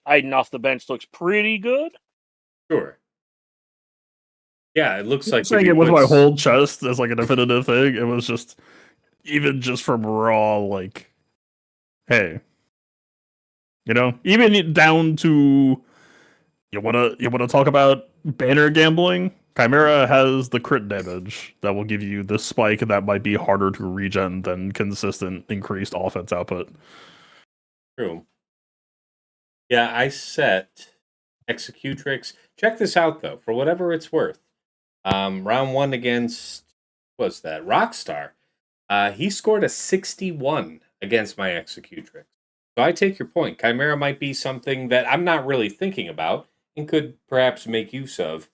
Iden off the bench looks pretty good. Sure. Yeah, it looks like saying it with my whole chest as like a definitive thing. It was just even just from raw, like, hey, even down to you wanna talk about banner gambling. Chimera has the crit damage that will give you this spike that might be harder to regen than consistent increased offense output. True. Yeah, I set Executrix. Check this out though, for whatever it's worth. Round 1 against what's that? Rockstar. He scored a 61 against my Executrix. So I take your point. Chimera might be something that I'm not really thinking about and could perhaps make use of.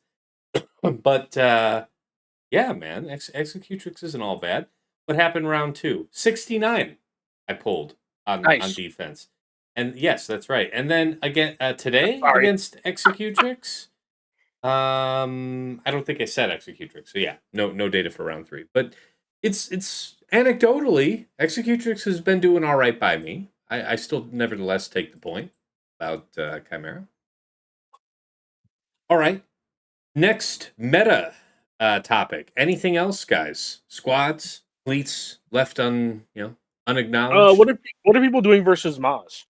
But yeah, man, Executrix isn't all bad. What happened round 2? 69 I pulled on defense. And yes, that's right. And then again today against Executrix, I don't think I said Executrix. So yeah, no data for round 3. But it's anecdotally, Executrix has been doing all right by me. I still nevertheless take the point about Chimera. All right. Next meta topic. Anything else, guys? Squads, fleets left unacknowledged. What are people doing versus Maz?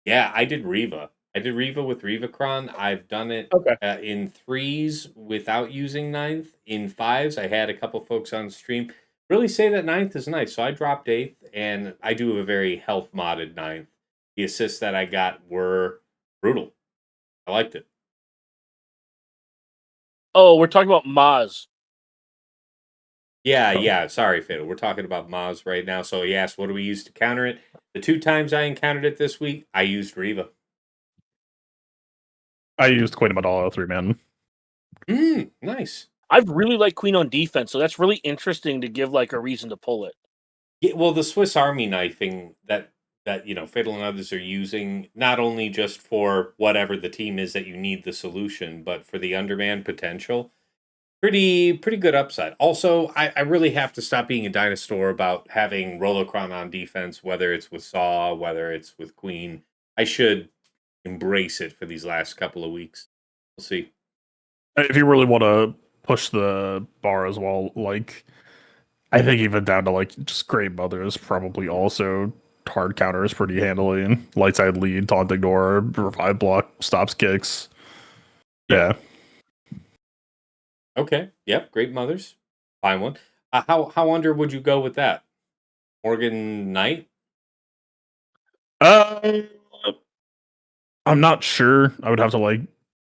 Yeah, I did Riva. I did Riva with Rivacron. I've done it in 3s without using 9th. In 5s, I had a couple folks on stream really say that 9th is nice. So I dropped 8th, and I do have a very health modded 9th. The assists that I got were brutal. I liked it. Oh, we're talking about Maz. Yeah. Sorry, Fatal. We're talking about Maz right now. So he asked, what do we use to counter it? The 2 times I encountered it this week, I used Riva. I used Queen Amidala 3-man. Nice. I really like Queen on defense, so that's really interesting to give like a reason to pull it. Yeah, well, the Swiss Army knifing that Fatal and others are using, not only just for whatever the team is that you need the solution, but for the underman potential. Pretty good upside. Also, I really have to stop being a dinosaur about having Rolocron on defense, whether it's with Saw, whether it's with Queen. I should embrace it for these last couple of weeks. We'll see. If you really want to push the bar as well, like I think even down to like just Great Mother is probably also hard counters pretty handily, and light side lead, taunt ignore, revive block, stops kicks. Yeah. Okay. Yep. Great mothers. Fine one. How under would you go with that? Morgan Knight. Uh, I'm not sure. I would have to like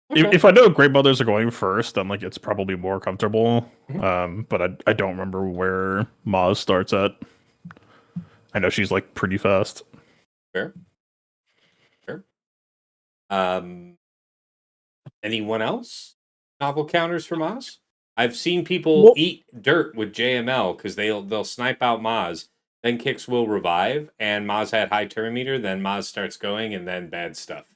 Okay. if I know Great Mothers are going first, then like it's probably more comfortable. Mhm. But I don't remember where Maz starts at. I know she's like pretty fast. Fair. Um, anyone else? Novel counters for Maz? I've seen people eat dirt with JML because they'll snipe out Maz, then Kix will revive, and Maz had high turn meter, then Maz starts going, and then bad stuff.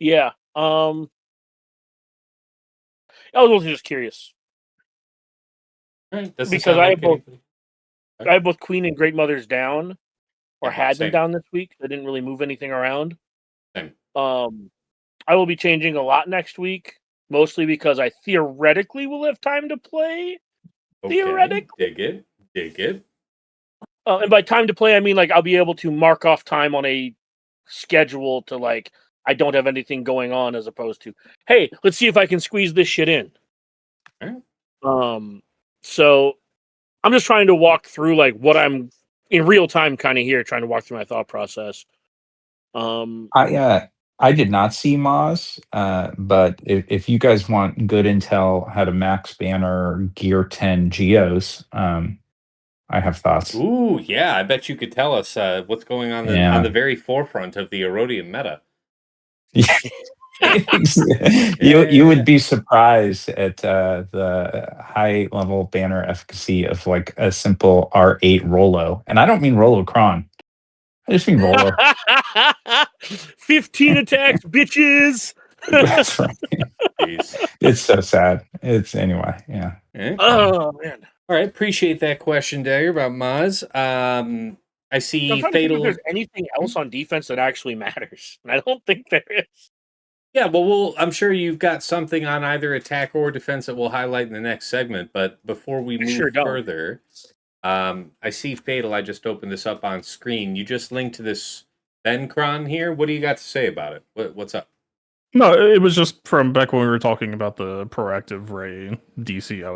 Yeah. I was also just curious. Right. Doesn't Because sound I like have both anybody. I have both Queen and Great Mothers down, or Yeah, had them same. down this week. I didn't really move anything around. Same. I will be changing a lot next week, mostly because I theoretically will have time to play. Okay. Theoretically. Dig it. And by time to play, I mean like I'll be able to mark off time on a schedule to like I don't have anything going on, as opposed to, hey, let's see if I can squeeze this shit in. All right. So I'm just trying to walk through like what I'm in real time kind of here, trying to walk through my thought process. I did not see Moz, but if you guys want good intel how to max banner Gear 10 Geos, I have thoughts. Ooh, yeah. I bet you could tell us what's going on on the Yeah. very forefront of the Erodium meta. You would be surprised at the high level banner efficacy of like a simple R8 Rolo, and I don't mean Rolo Cron. I just mean Rolo. 15 attacks, bitches. That's right. Jeez. It's so sad. It's anyway. Yeah. Eh? Oh man. All right, appreciate that question, Dagger, about Maz. I I'm see trying to think if Fatal. there's anything else on defense that actually matters. And I don't think there is. Yeah, well, I'm sure you've got something on either attack or defense that we'll highlight in the next segment. But before we I move sure don't. further, I see Fatal. I just opened this up on screen. You just linked to this Bencron here. What do you got to say about it? What's up? No, it was just from back when we were talking about the proactive Ray DC. I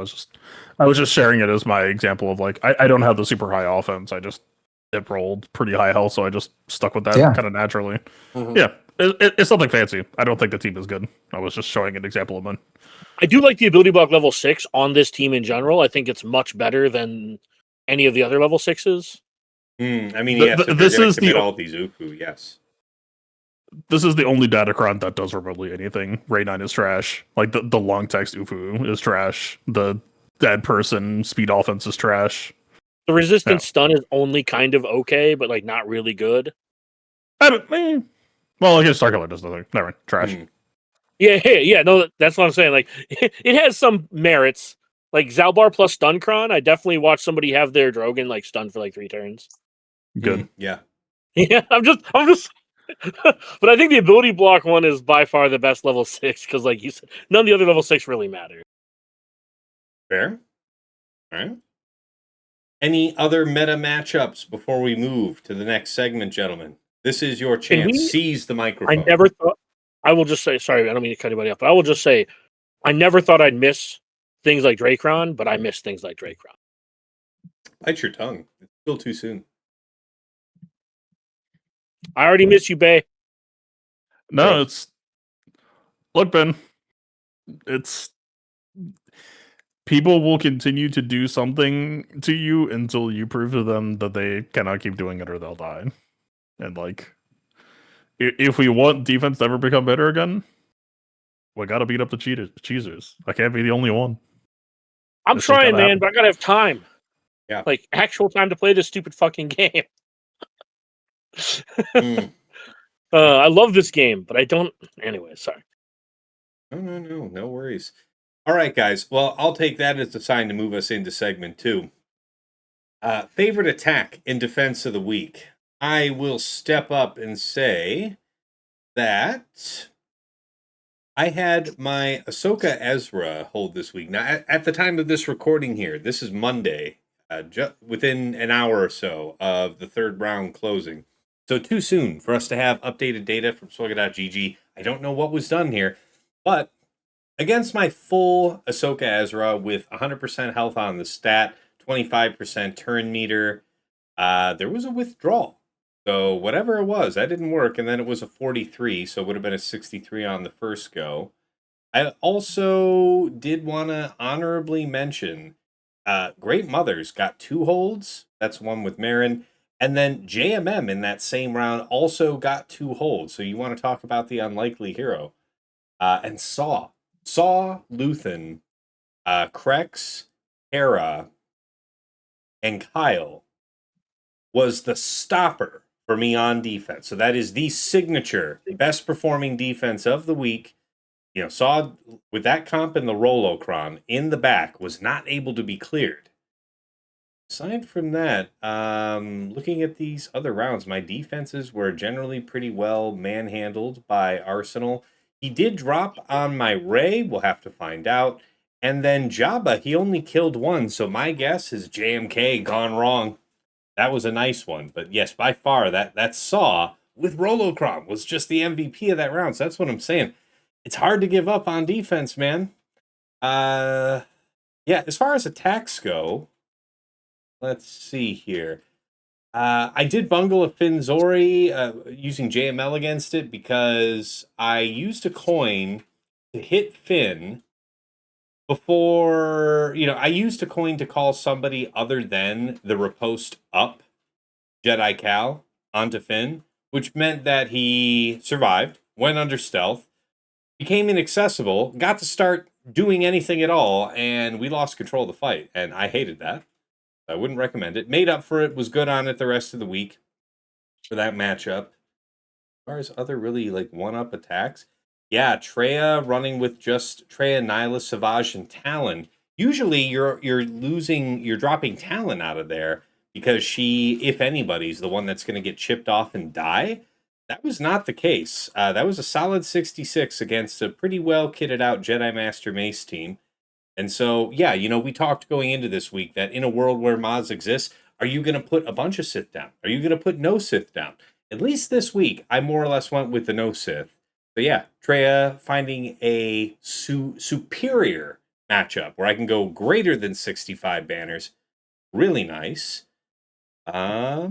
was just sharing it as my example of like I don't have the super high offense. I just it rolled pretty high health, so I just stuck with that Yeah. kind of naturally. Mhm. Yeah, it's nothing fancy. I don't think the team is good. I was just showing an example of mine. I do like the ability block level 6 on this team in general. I think it's much better than any of the other level 6s. I mean, yes, if This you're going is to commit the all these Uku, yes. this is the only Datacron that does remotely anything. Ray 9 is trash. Like the long text UFU is trash. The dead person speed offense is trash. The resistance stun is only kind of okay, but like not really good. Well, I guess Starkiller does nothing. Never mind. Trash. Yeah. No, that's what I'm saying. Like, it has some merits. Like Zalbar plus Stuncron, I definitely watched somebody have their Drogon like stunned for like 3 turns. Good. Yeah. Yeah, I'm just. But I think the ability block one is by far the best level 6 because, like you said, none of the other level 6 really matter. Fair. All right. Any other meta matchups before we move to the next segment, gentlemen? This is your chance. Seize the microphone. I never thought. I will just say, sorry, I don't mean to cut anybody off, but I will just say, I never thought I'd miss things like Dracron, but I miss things like Dracron. Bite your tongue. It's still too soon. I already miss you, Bay. No, it's look, Ben. it's people will continue to do something to you until you prove to them that they cannot keep doing it or they'll die. And like, if we want defense to ever become better again, we got to beat up the cheesers. I can't be the only one. I'm This has trying, gotta man, happen. but I gotta have time. Yeah. Like actual time to play this stupid fucking game. Mm. I love this game, but I don't. Anyway, sorry. No worries. All right, guys. Well, I'll take that as a sign to move us into segment 2. Favorite attack in defense of the week. I will step up and say that I had my Ahsoka Ezra hold this week. Now, at the time of this recording here, this is Monday, within an hour or so of the third round closing. So too soon for us to have updated data from Swagger.gg. I don't know what was done here, but against my full Ahsoka Ezra with 100% health on the stat, 25% turn meter, there was a withdrawal. So whatever it was, that didn't work, and then it was a 43, so it would have been a 63 on the first go. I also did want to honorably mention Great Mothers got 2 holds. That's one with Marin. And then JMM in that same round also got 2 holds. So you want to talk about the unlikely hero. And Saw, Luthen, Krex, Hera, and Kyle was the stopper for me on defense. So that is the signature best performing defense of the week. You know, Saw with that comp and the Rolocron in the back was not able to be cleared. Aside from that, looking at these other rounds, my defenses were generally pretty well manhandled by Arsenal. He did drop on my Ray. We'll have to find out. And then Jabba, he only killed 1. So my guess is JMK gone wrong. That was a nice one. But yes, by far, that Saw with Rolocron was just the MVP of that round. So that's what I'm saying. It's hard to give up on defense, man. Yeah, as far as attacks go, let's see here. I did bungle a Finzori using JML against it because I used a coin to hit Finn before, I used a coin to call somebody other than the riposte up Jedi Cal onto Finn, which meant that he survived, went under stealth, became inaccessible, got to start doing anything at all, and we lost control of the fight. And I hated that. I wouldn't recommend it. Made up for it, was good on it the rest of the week for that matchup. As far as other really like one-up attacks, yeah, Treya running with just Treya, Nyla, Savage, and Talon. Usually you're dropping Talon out of there because she, if anybody's the one that's going to get chipped off and die. That was not the case. That was a solid 66 against a pretty well kitted out Jedi Master Mace team. And so, yeah, we talked going into this week that in a world where mods exist, are you going to put a bunch of Sith down? Are you going to put no Sith down? At least this week, I more or less went with the no Sith. But yeah, Treya finding a superior matchup where I can go greater than 65 banners. Really nice. A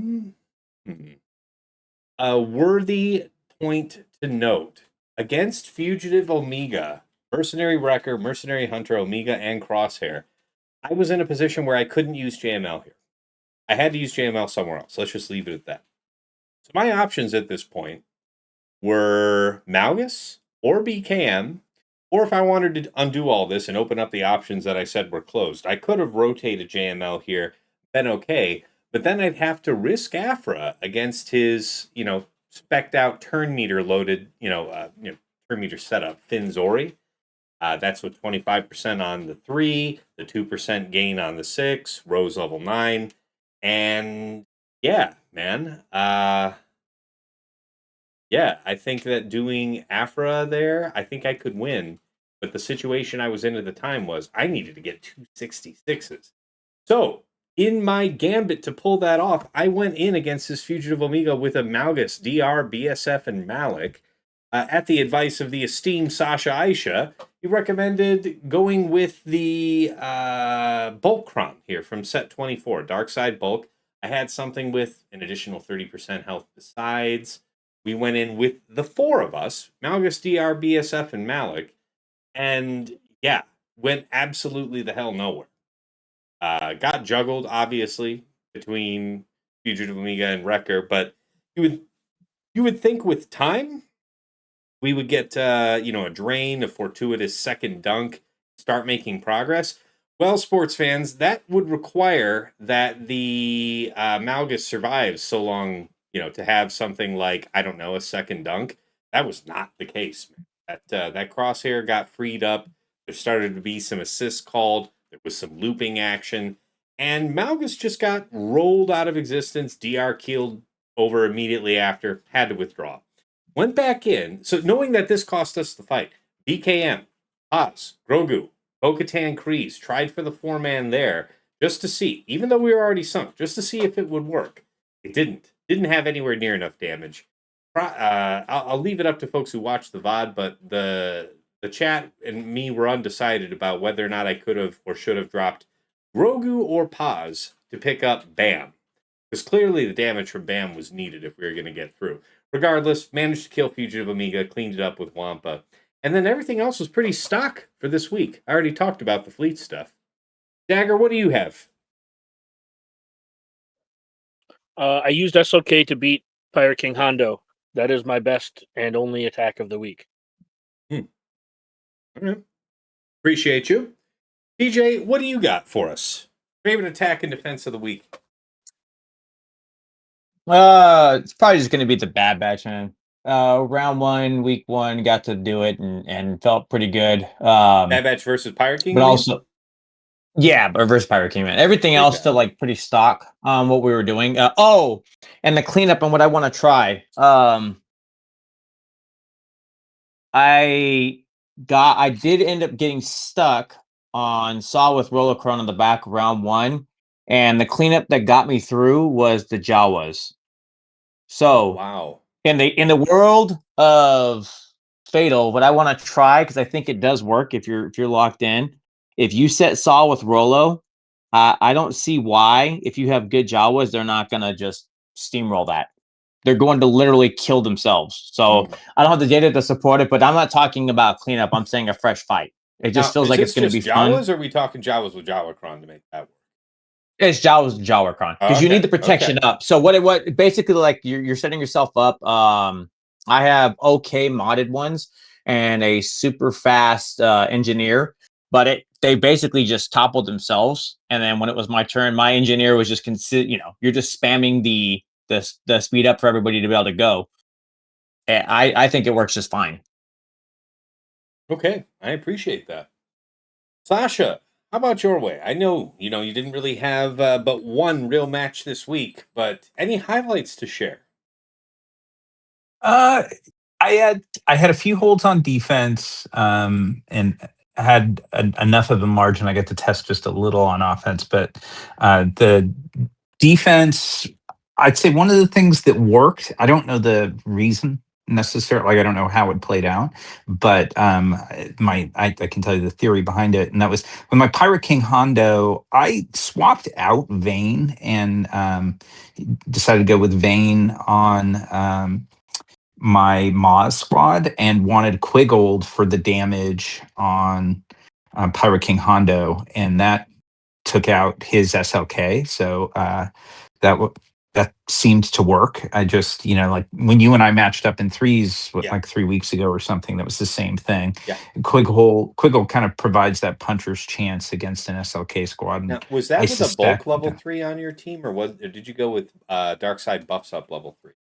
worthy point to note. Against Fugitive Omega, Mercenary Wrecker, Mercenary Hunter, Omega, and Crosshair, I was in a position where I couldn't use JML here. I had to use JML somewhere else. Let's just leave it at that. So my options at this point were Malgus or BKM, or if I wanted to undo all this and open up the options that I said were closed, I could have rotated JML here, been okay, but then I'd have to risk Afra against his, specced out turn meter loaded, turn meter setup, Finzori. That's with 25% on the 3, the 2% gain on the 6, Rose level 9. And yeah, man. Yeah, I think that doing Afra there, I think I could win. But the situation I was in at the time was I needed to get 266s. So, in my gambit to pull that off, I went in against this Fugitive Omega with a Malgus, DR, BSF, and Malik. At the advice of the esteemed Sasha Aisha, he recommended going with the Bulkron here from set 24, Dark Side Bulk. I had something with an additional 30% health besides. We went in with the 4 of us, Malgus, DR, BSF, and Malik. and yeah, went absolutely the hell nowhere. Got juggled, obviously, between Fugitive Amiga and Wrecker, but you would think with time we would get a drain, a fortuitous second dunk, start making progress. Well, sports fans, that would require that the Malgus survives so long, to have something like, I don't know, a second dunk. That was not the case, man. That crosshair got freed up. There started to be some assists called. There was some looping action, and Malgus just got rolled out of existence. DR keeled over immediately after, had to withdraw. Went back in, so knowing that this cost us the fight, BKM, Oz, Grogu, Bo-Katan Kryze tried for the 4-man there just to see, even though we were already sunk, just to see if it would work. It didn't. Didn't have anywhere near enough damage. I'll leave it up to folks who watch the VOD, but the chat and me were undecided about whether or not I could have or should have dropped Grogu or Paz to pick up Bam. Because clearly the damage from Bam was needed if we were going to get through. Regardless, managed to kill Fugitive Amiga, cleaned it up with Wampa. And then everything else was pretty stock for this week. I already talked about the fleet stuff. Dagger, what do you have? I used SOK to beat Pirate King Hondo. That is my best and only attack of the week. All right. Appreciate you. DJ, what do you got for us? Favorite attack and defense of the week? It's probably just going to be the Bad Batch, man. Round 1, week 1, got to do it and felt pretty good. Bad Batch versus Pirate King? But also, yeah, versus Pirate King, man. Everything Great else job. still like pretty stock on what we were doing. And the cleanup and what I want to try. I did end up getting stuck on Saw with Rollercron on the back of round 1, and the cleanup that got me through was the Jawas. So wow. in the world of Fatal, what I want to try, because I think it does work if you're locked in. If you set Saw with Rolo, I don't see why, if you have good Jawas, they're not gonna just steamroll that. They're going to literally kill themselves. So I don't have the data to support it, but I'm not talking about cleanup. I'm saying a fresh fight. It just feels like it's going to be fun. Jawas, or are we talking Jawas with Jawacron to make that work? It's Jawas Jawacron because you need the protection up. So what basically, like you're setting yourself up. I have okay modded ones and a super fast engineer, but they basically just toppled themselves. And then when it was my turn, my engineer was just you're just spamming the speed up for everybody to be able to go. And I think it works just fine. Okay, I appreciate that. Sasha, how about your way? I know, you didn't really have but one real match this week, but any highlights to share? I had a few holds on defense, and had enough of a margin. I got to test just a little on offense, but the defense, I'd say one of the things that worked. I don't know the reason necessarily. Like I don't know how it played out, but I can tell you the theory behind it, and that was when my Pirate King Hondo, I swapped out Vane and decided to go with Vane on my Maz squad and wanted Quiggold for the damage on Pirate King Hondo, and that took out his SLK. So that seemed to work. I just, like when you and I matched up in threes, like 3 weeks ago or something, that was the same thing. Yeah. Quiggold kind of provides that puncher's chance against an SLK squad. Now, was that with a bulk level 3 on your team, or did you go with Dark Side buffs up level 3?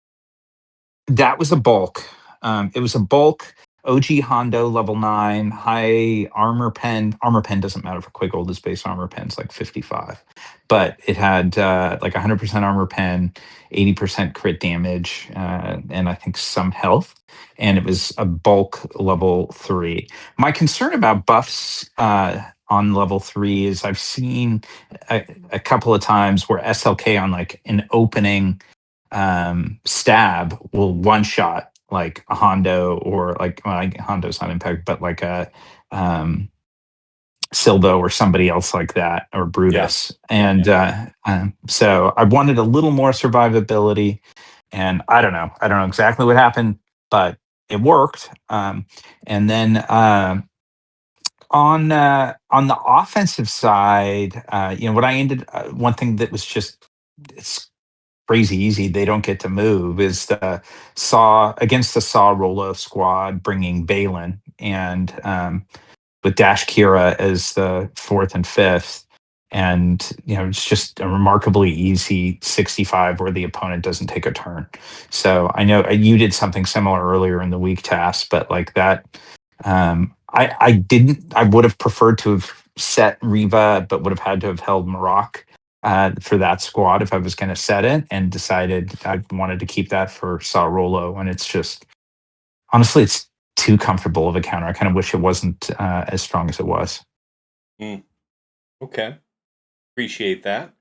That was a bulk. It was a bulk OG Hondo level 9, high armor pen. Armor pen doesn't matter for Quiggold. His base armor pen's like 55. But it had like 100% armor pen, 80% crit damage, and I think some health. And it was a bulk level 3. My concern about buffs on level 3 is I've seen a couple of times where SLK on like an opening stab will one shot like a Hondo, or like Hondo's not impacted, but like a Silvo or somebody else like that, or Brutus. And so I wanted a little more survivability, and I don't know exactly what happened, but it worked. And then On the offensive side, what I ended one thing that was just it's crazy easy. They don't get to move is the Saw against the Saw Rolo squad, bringing Balin and with Dash Kira as the fourth and fifth. And it's just a remarkably easy 65 where the opponent doesn't take a turn. So I know you did something similar earlier in the week, task, but like that, I didn't. I would have preferred to have set Riva, but would have had to have held Maroc for that squad if I was going to set it, and decided I wanted to keep that for Saw Rolo. And it's just honestly, it's too comfortable of a counter. I kind of wish it wasn't as strong as it was. Okay, appreciate that.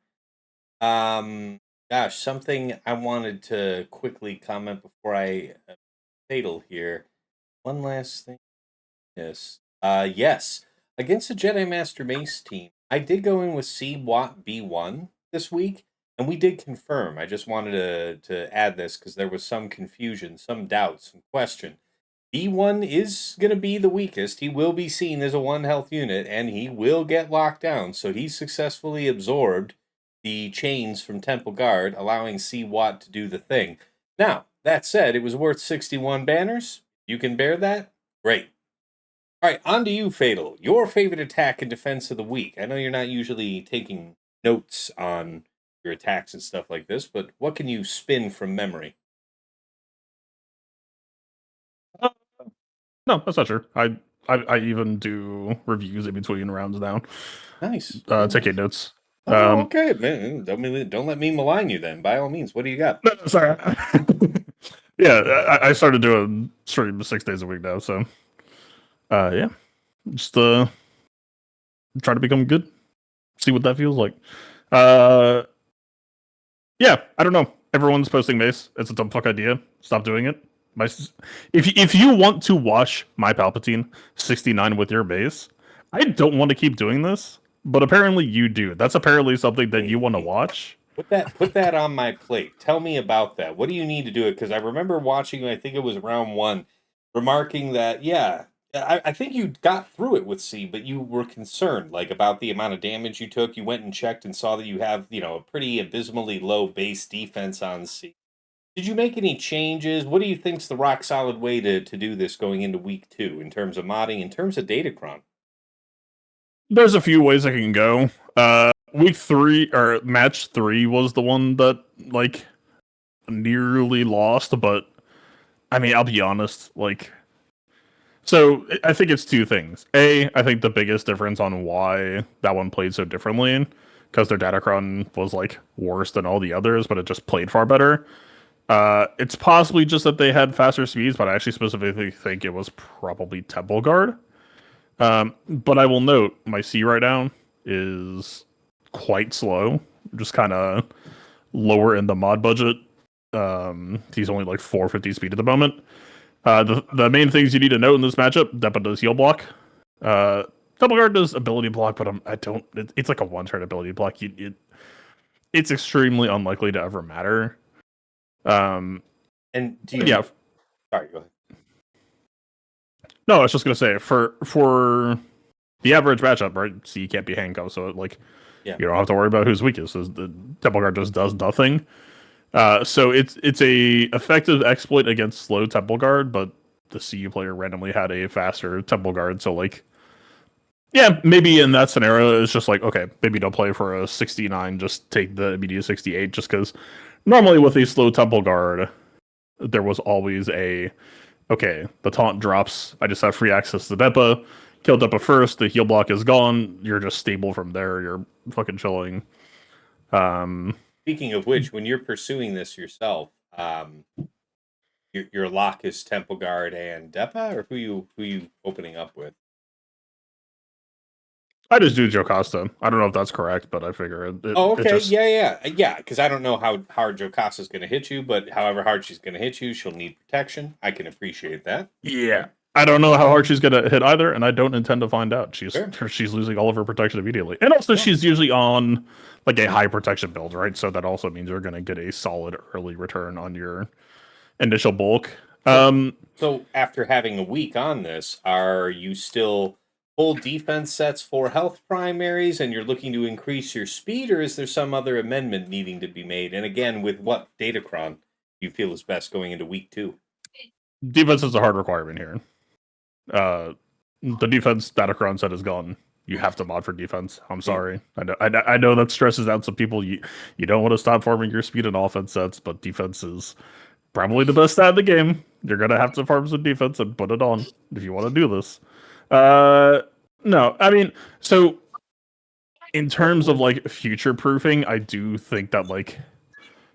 Gosh, something I wanted to quickly comment before I fatal here. One last thing. Yes. Against the Jedi Master Mace team, I did go in with C Watt B1 this week, and we did confirm. I just wanted to add this because there was some confusion, some doubt, some question. B1 is going to be the weakest. He will be seen as a one health unit, and he will get locked down. So he successfully absorbed the chains from Temple Guard, allowing C Watt to do the thing. Now, that said, it was worth 61 banners. You can bear that? Great. All right, on to you, Fatal. Your favorite attack and defense of the week. I know you're not usually taking notes on your attacks and stuff like this, but what can you spin from memory? No, that's not true. I even do reviews in between rounds now. Nice. Taking notes. Oh, okay, man. Don't let me malign you then. By all means, what do you got? No, sorry. Yeah, I started doing stream 6 days a week now, so yeah, just try to become good. See what that feels like. Yeah, I don't know. Everyone's posting Mace. It's a dumb fuck idea. Stop doing it. If you want to watch my Palpatine 69 with your base, I don't want to keep doing this, but apparently you do. That's apparently something that you want to watch. Put that on my plate. Tell me about that. What do you need to do it? Because I remember watching, I think it was round one, remarking that, yeah, I think you got through it with C, but you were concerned like about the amount of damage you took. You went and checked and saw that you have, a pretty abysmally low base defense on C. Did you make any changes? What do you think's the rock solid way to do this going into week 2 in terms of modding, in terms of Datacron? There's a few ways I can go. Week 3 or match 3 was the one that like nearly lost, but I mean, I'll be honest, like, so I think it's two things. I think the biggest difference on why that one played so differently, because their Datacron was like worse than all the others, but it just played far better. It's possibly just that they had faster speeds, but I actually specifically think it was probably Temple Guard. But I will note my C right now is quite slow, just kind of lower in the mod budget. He's only like 450 speed at the moment. The main things you need to note in this matchup: Depa does heal block. Temple Guard does ability block, but I don't. It's like a one-turn ability block. It's extremely unlikely to ever matter. And do you? Yeah. Sorry, go ahead. No, I was just gonna say for the average matchup, right? So you can't be handcuffed, so like you don't have to worry about who's weakest. So the Temple Guard just does nothing. So it's a effective exploit against slow Temple Guard, but the CU player randomly had a faster Temple Guard, so like, yeah, maybe in that scenario it's just like, okay, maybe don't play for a 69, just take the immediate 68, just because normally with a slow Temple Guard, there was always okay, the taunt drops, I just have free access to Depa, kill Depa first, the heal block is gone, you're just stable from there, you're fucking chilling. Speaking of which, when you're pursuing this yourself, your lock is Temple Guard and Depa, or who you opening up with? I just do Jocasta. I don't know if that's correct, but I figure it. Okay, yeah. Because I don't know how hard Jocasta's going to hit you, but however hard she's going to hit you, she'll need protection. I can appreciate that. Yeah, I don't know how hard she's going to hit either, and I don't intend to find out. She's losing all of her protection immediately, and also she's usually on like a high protection build, right? So that also means you're going to get a solid early return on your initial bulk. So after having a week on this, are you still full defense sets for health primaries and you're looking to increase your speed, or is there some other amendment needing to be made? And again, with what Datacron you feel is best going into week 2? Defense is a hard requirement here. The defense Datacron set is gone. You have to mod for defense. I'm sorry. I know that stresses out some people. You don't want to stop farming your speed and offense sets, but defense is probably the best stat in the game. You're gonna have to farm some defense and put it on if you want to do this. No, I mean, so in terms of like future proofing, I do think that like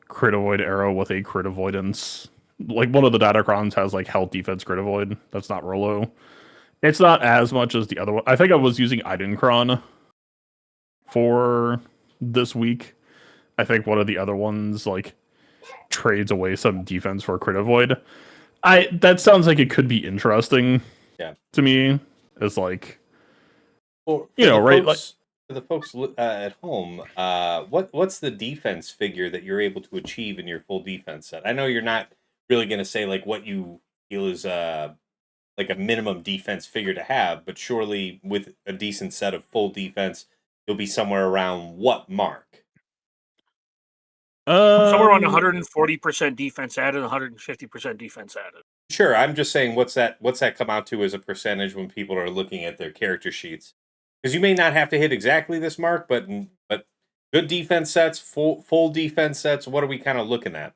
crit avoid arrow with a crit avoidance, like one of the Datacrons has like health defense crit avoid. That's not Rolo. It's not as much as the other one. I think I was using Eidenkron for this week. I think one of the other ones like trades away some defense for crit avoid. That sounds like it could be interesting. Yeah. To me, it's like, For right? Folks, for the folks at home, what's the defense figure that you're able to achieve in your full defense set? I know you're not really going to say like what you feel is like a minimum defense figure to have, but surely with a decent set of full defense, you'll be somewhere around what mark? Somewhere around 140% defense added, 150% defense added. Sure, I'm just saying what's that come out to as a percentage when people are looking at their character sheets? Because you may not have to hit exactly this mark, but good defense sets, full defense sets, what are we kind of looking at?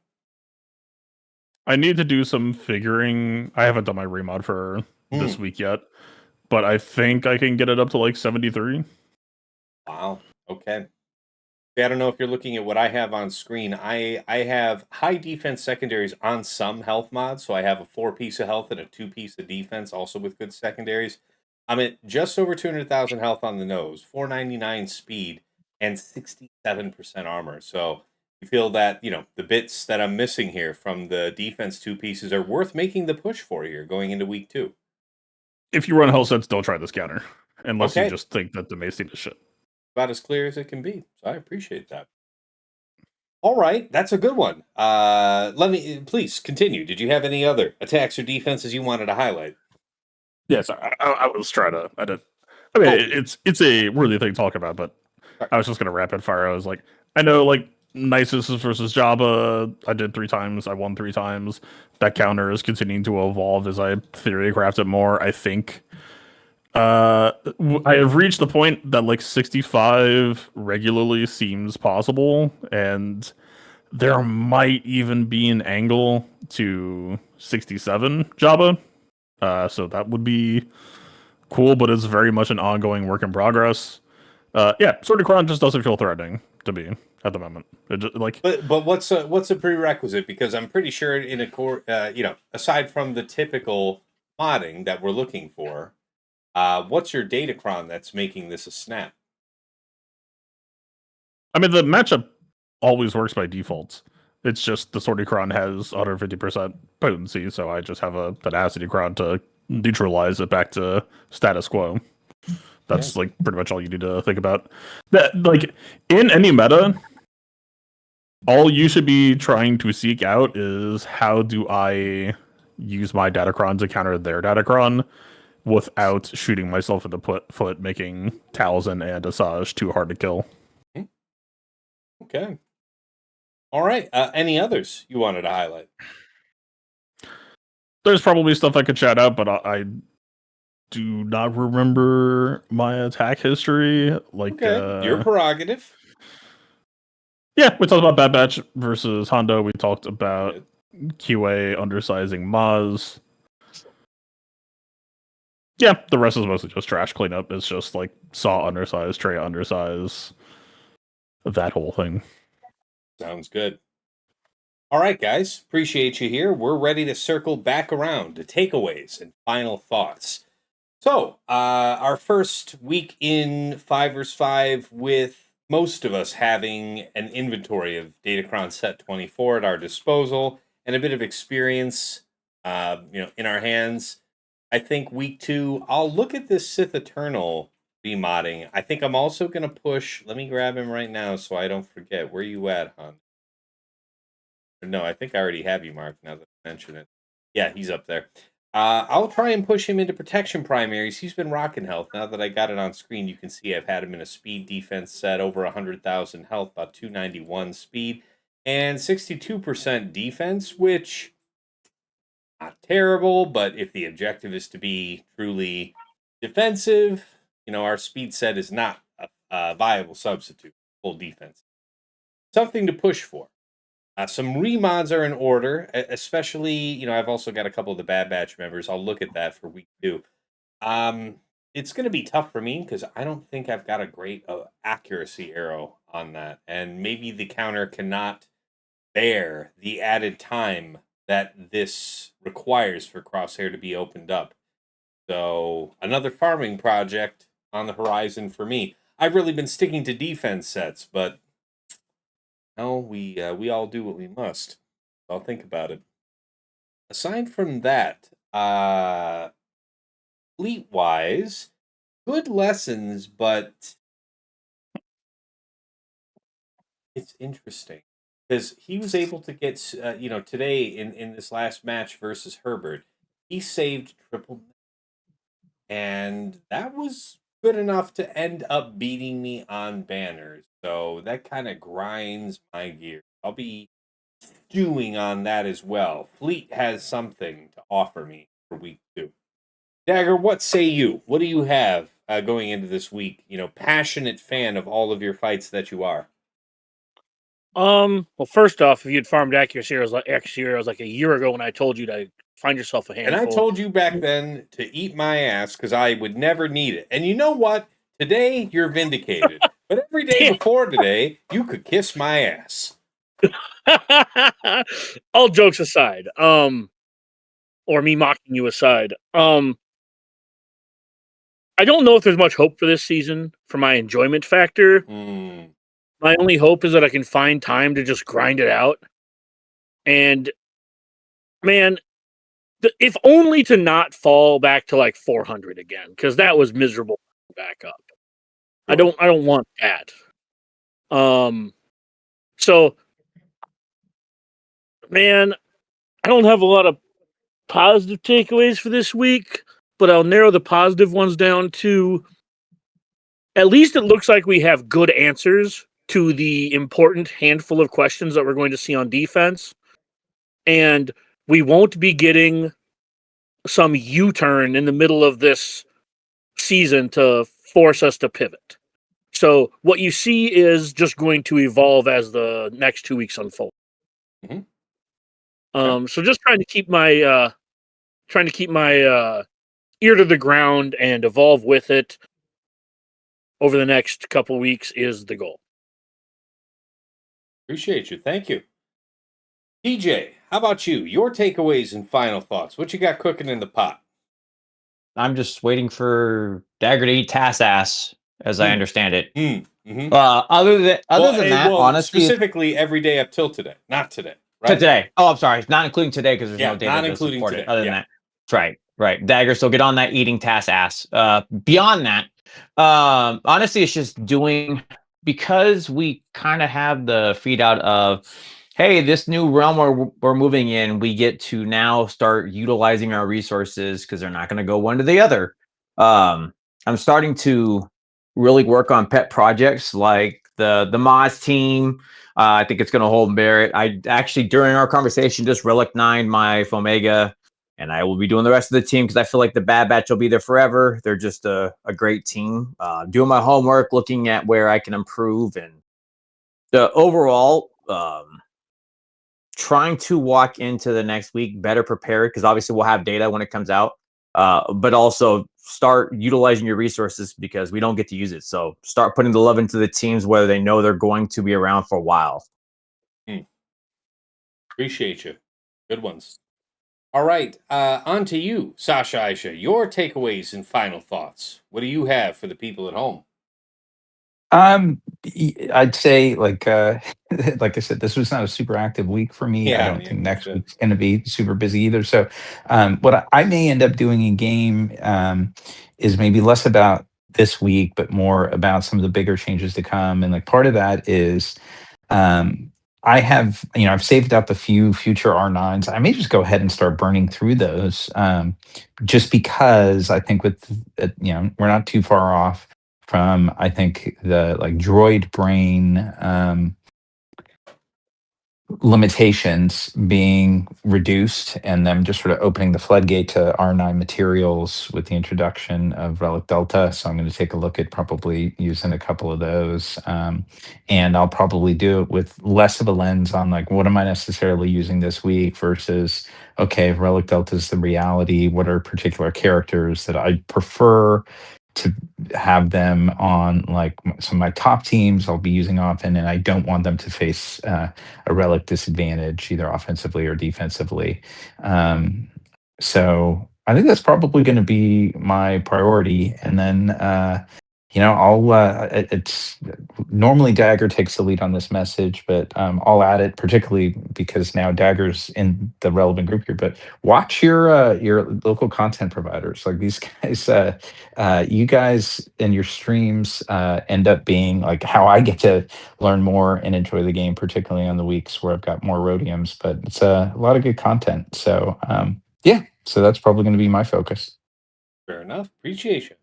I need to do some figuring. I haven't done my remod for this week yet, but I think I can get it up to like 73. Wow. Okay. I don't know if you're looking at what I have on screen. I have high defense secondaries on some health mods, so I have a 4-piece of health and a 2-piece of defense, also with good secondaries. I'm at just over 200,000 health on the nose, 499 speed, and 67% armor. So you feel that the bits that I'm missing here from the defense 2 pieces are worth making the push for here going into week 2. If you run health sets, don't try this counter unless Okay. you just think that the mace team is shit. About as clear as it can be. So I appreciate that. All right, that's a good one. Let me please continue. Did you have any other attacks or defenses you wanted to highlight? Yes, I was trying to. I mean, it's a worthy thing to talk about, but I was just gonna rapid fire. I was like, I know, like Nisus versus Jabba, I did 3 times. I won 3 times. That counter is continuing to evolve as I theory craft it more. I think. I have reached the point that like 65 regularly seems possible, and there might even be an angle to 67 Jabba. So that would be cool, but it's very much an ongoing work in progress. Yeah, Sword of Crown just doesn't feel threatening to me at the moment. It just, like, but what's a prerequisite? Because I'm pretty sure in a core, aside from the typical modding that we're looking for, what's your Datacron that's making this a snap? I mean, the matchup always works by default. It's just the Swordicron has 150% potency, so I just have a tenacity cron to neutralize it back to status quo. That's like pretty much all you need to think about. That like in any meta, all you should be trying to seek out is how do I use my Datacron to counter their Datacron without shooting myself in the foot, making Talzin and Asajj too hard to kill. Okay. All right. Any others you wanted to highlight? There's probably stuff I could shout out, but I do not remember my attack history. Like, okay. Your prerogative. Yeah, we talked about Bad Batch versus Hondo. We talked about QA undersizing Maz. Yeah, the rest is mostly just trash cleanup. It's just like Saw undersize, Trey undersize, that whole thing. Sounds good. All right, guys. Appreciate you here. We're ready to circle back around to takeaways and final thoughts. So, our first week in 5 vs 5 with most of us having an inventory of Datacron Set 24 at our disposal and a bit of experience, in our hands. I think week 2, I'll look at this Sith Eternal remodding. I think I'm also going to push. Let me grab him right now so I don't forget. Where you at, hon? No, I think I already have you marked now that I mention it. Yeah, he's up there. I'll try and push him into protection primaries. He's been rocking health. Now that I got it on screen, you can see I've had him in a speed defense set, over 100,000 health, about 291 speed, and 62% defense, which not terrible, but if the objective is to be truly defensive, our speed set is not a viable substitute. Full defense. Something to push for. Some remods are in order, especially, I've also got a couple of the Bad Batch members. I'll look at that for week 2. It's going to be tough for me because I don't think I've got a great accuracy arrow on that. And maybe the counter cannot bear the added time that this requires for Crosshair to be opened up. So another farming project on the horizon for me. I've really been sticking to defense sets, but no, we all do what we must. I'll think about it. Aside from that, fleet wise, good lessons, but it's interesting because he was able to get today in this last match versus Herbert, he saved triple, and that was good enough to end up beating me on banners. So that kind of grinds my gear. I'll be stewing on that as well. Fleet has something to offer me for week 2. Dagger, what say you? What do you have going into this week? Passionate fan of all of your fights that you are. Well, first off, if you'd farmed accuracy arrows like a year ago when I told you to find yourself a handful. And I told you back then to eat my ass because I would never need it. And you know what? Today, you're vindicated. But every day before today, you could kiss my ass. All jokes aside, or me mocking you aside, I don't know if there's much hope for this season for my enjoyment factor. My only hope is that I can find time to just grind it out. And man, if only to not fall back to like 400 again, because that was miserable back up. I don't want that. So man, I don't have a lot of positive takeaways for this week, but I'll narrow the positive ones down to at least it looks like we have good answers to the important handful of questions that we're going to see on defense. And we won't be getting some U-turn in the middle of this season to force us to pivot. So what you see is just going to evolve as the next 2 weeks unfold. Mm-hmm. So just trying to keep my ear to the ground and evolve with it over the next couple weeks is the goal. Appreciate you. Thank you. DJ, how about you? Your takeaways and final thoughts. What you got cooking in the pot? I'm just waiting for Dagger to eat Tass ass, as I understand it. Mm-hmm. Other than that, honestly, specifically every day up till today, not today. Right? Today. Oh, I'm sorry, not including today because there's no data not to including support today. it. Other than that, right. Dagger, so get on that eating Tass ass. Beyond that, honestly, it's just doing because we kind of have the feed out of, hey, this new realm we're moving in, we get to now start utilizing our resources because they're not going to go one to the other. I'm starting to really work on pet projects like the mods team. I think it's going to hold merit. I actually, during our conversation, just relic 9 my Fomega, and I will be doing the rest of the team because I feel like the Bad Batch will be there forever. They're just a great team. Doing my homework, looking at where I can improve, and the overall trying to walk into the next week better prepared because obviously we'll have data when it comes out, but also start utilizing your resources because we don't get to use it. So start putting the love into the teams whether they know they're going to be around for a while. Appreciate you. Good ones. All right, on to you, Sasha Aisha. Your takeaways and final thoughts. What do you have for the people at home? I'd say like like I said, this was not a super active week for me. I don't think next week's going to be super busy either. So what I may end up doing in game is maybe less about this week, but more about some of the bigger changes to come. And like part of that is I have, I've saved up a few future R9s. I may just go ahead and start burning through those, just because I think we're not too far off from, I think, the like droid brain limitations being reduced, and them just sort of opening the floodgate to R9 materials with the introduction of Relic Delta. So I'm going to take a look at probably using a couple of those. And I'll probably do it with less of a lens on like, what am I necessarily using this week versus, okay, Relic Delta is the reality. What are particular characters that I prefer to have them on like some of my top teams I'll be using often, and I don't want them to face a relic disadvantage either offensively or defensively. So I think that's probably going to be my priority. And then, it's normally Dagger takes the lead on this message, but I'll add it particularly because now Dagger's in the relevant group here. But watch your local content providers. Like these guys, you guys and your streams end up being like how I get to learn more and enjoy the game, particularly on the weeks where I've got more rhodiums. But it's a lot of good content. So so that's probably going to be my focus. Fair enough. Appreciation.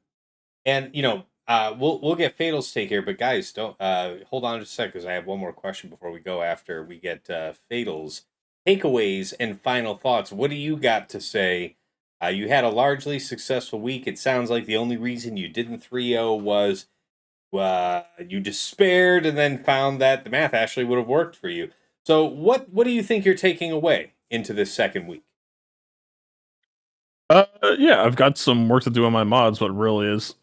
And we'll get Fatal's take here, but guys, don't hold on just a sec because I have one more question before we go. After we get Fatal's takeaways and final thoughts, what do you got to say? You had a largely successful week. It sounds like the only reason you didn't 3-0 was you despaired and then found that the math actually would have worked for you. So what do you think you're taking away into this second week? Yeah, I've got some work to do on my mods, but really is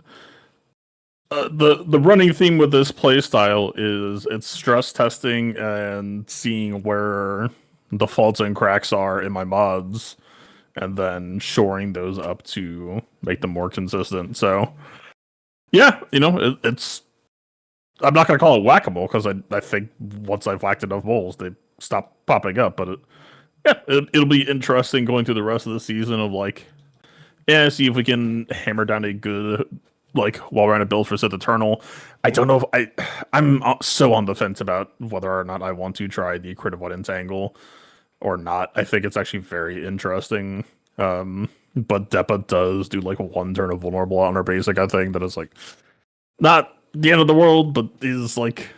the running theme with this playstyle is it's stress testing and seeing where the faults and cracks are in my mods, and then shoring those up to make them more consistent. So, yeah, it's I'm not gonna call it whack-a-mole because I think once I've whacked enough moles, they stop popping up. But it'll be interesting going through the rest of the season of like. Yeah, see if we can hammer down a good, like, while we're on a build for Sith Eternal. I don't know if I'm so on the fence about whether or not I want to try the Crit of What Entangle or not. I think it's actually very interesting. But Depa does do like one turn of vulnerable on her basic, I think, that is like not the end of the world, but is like,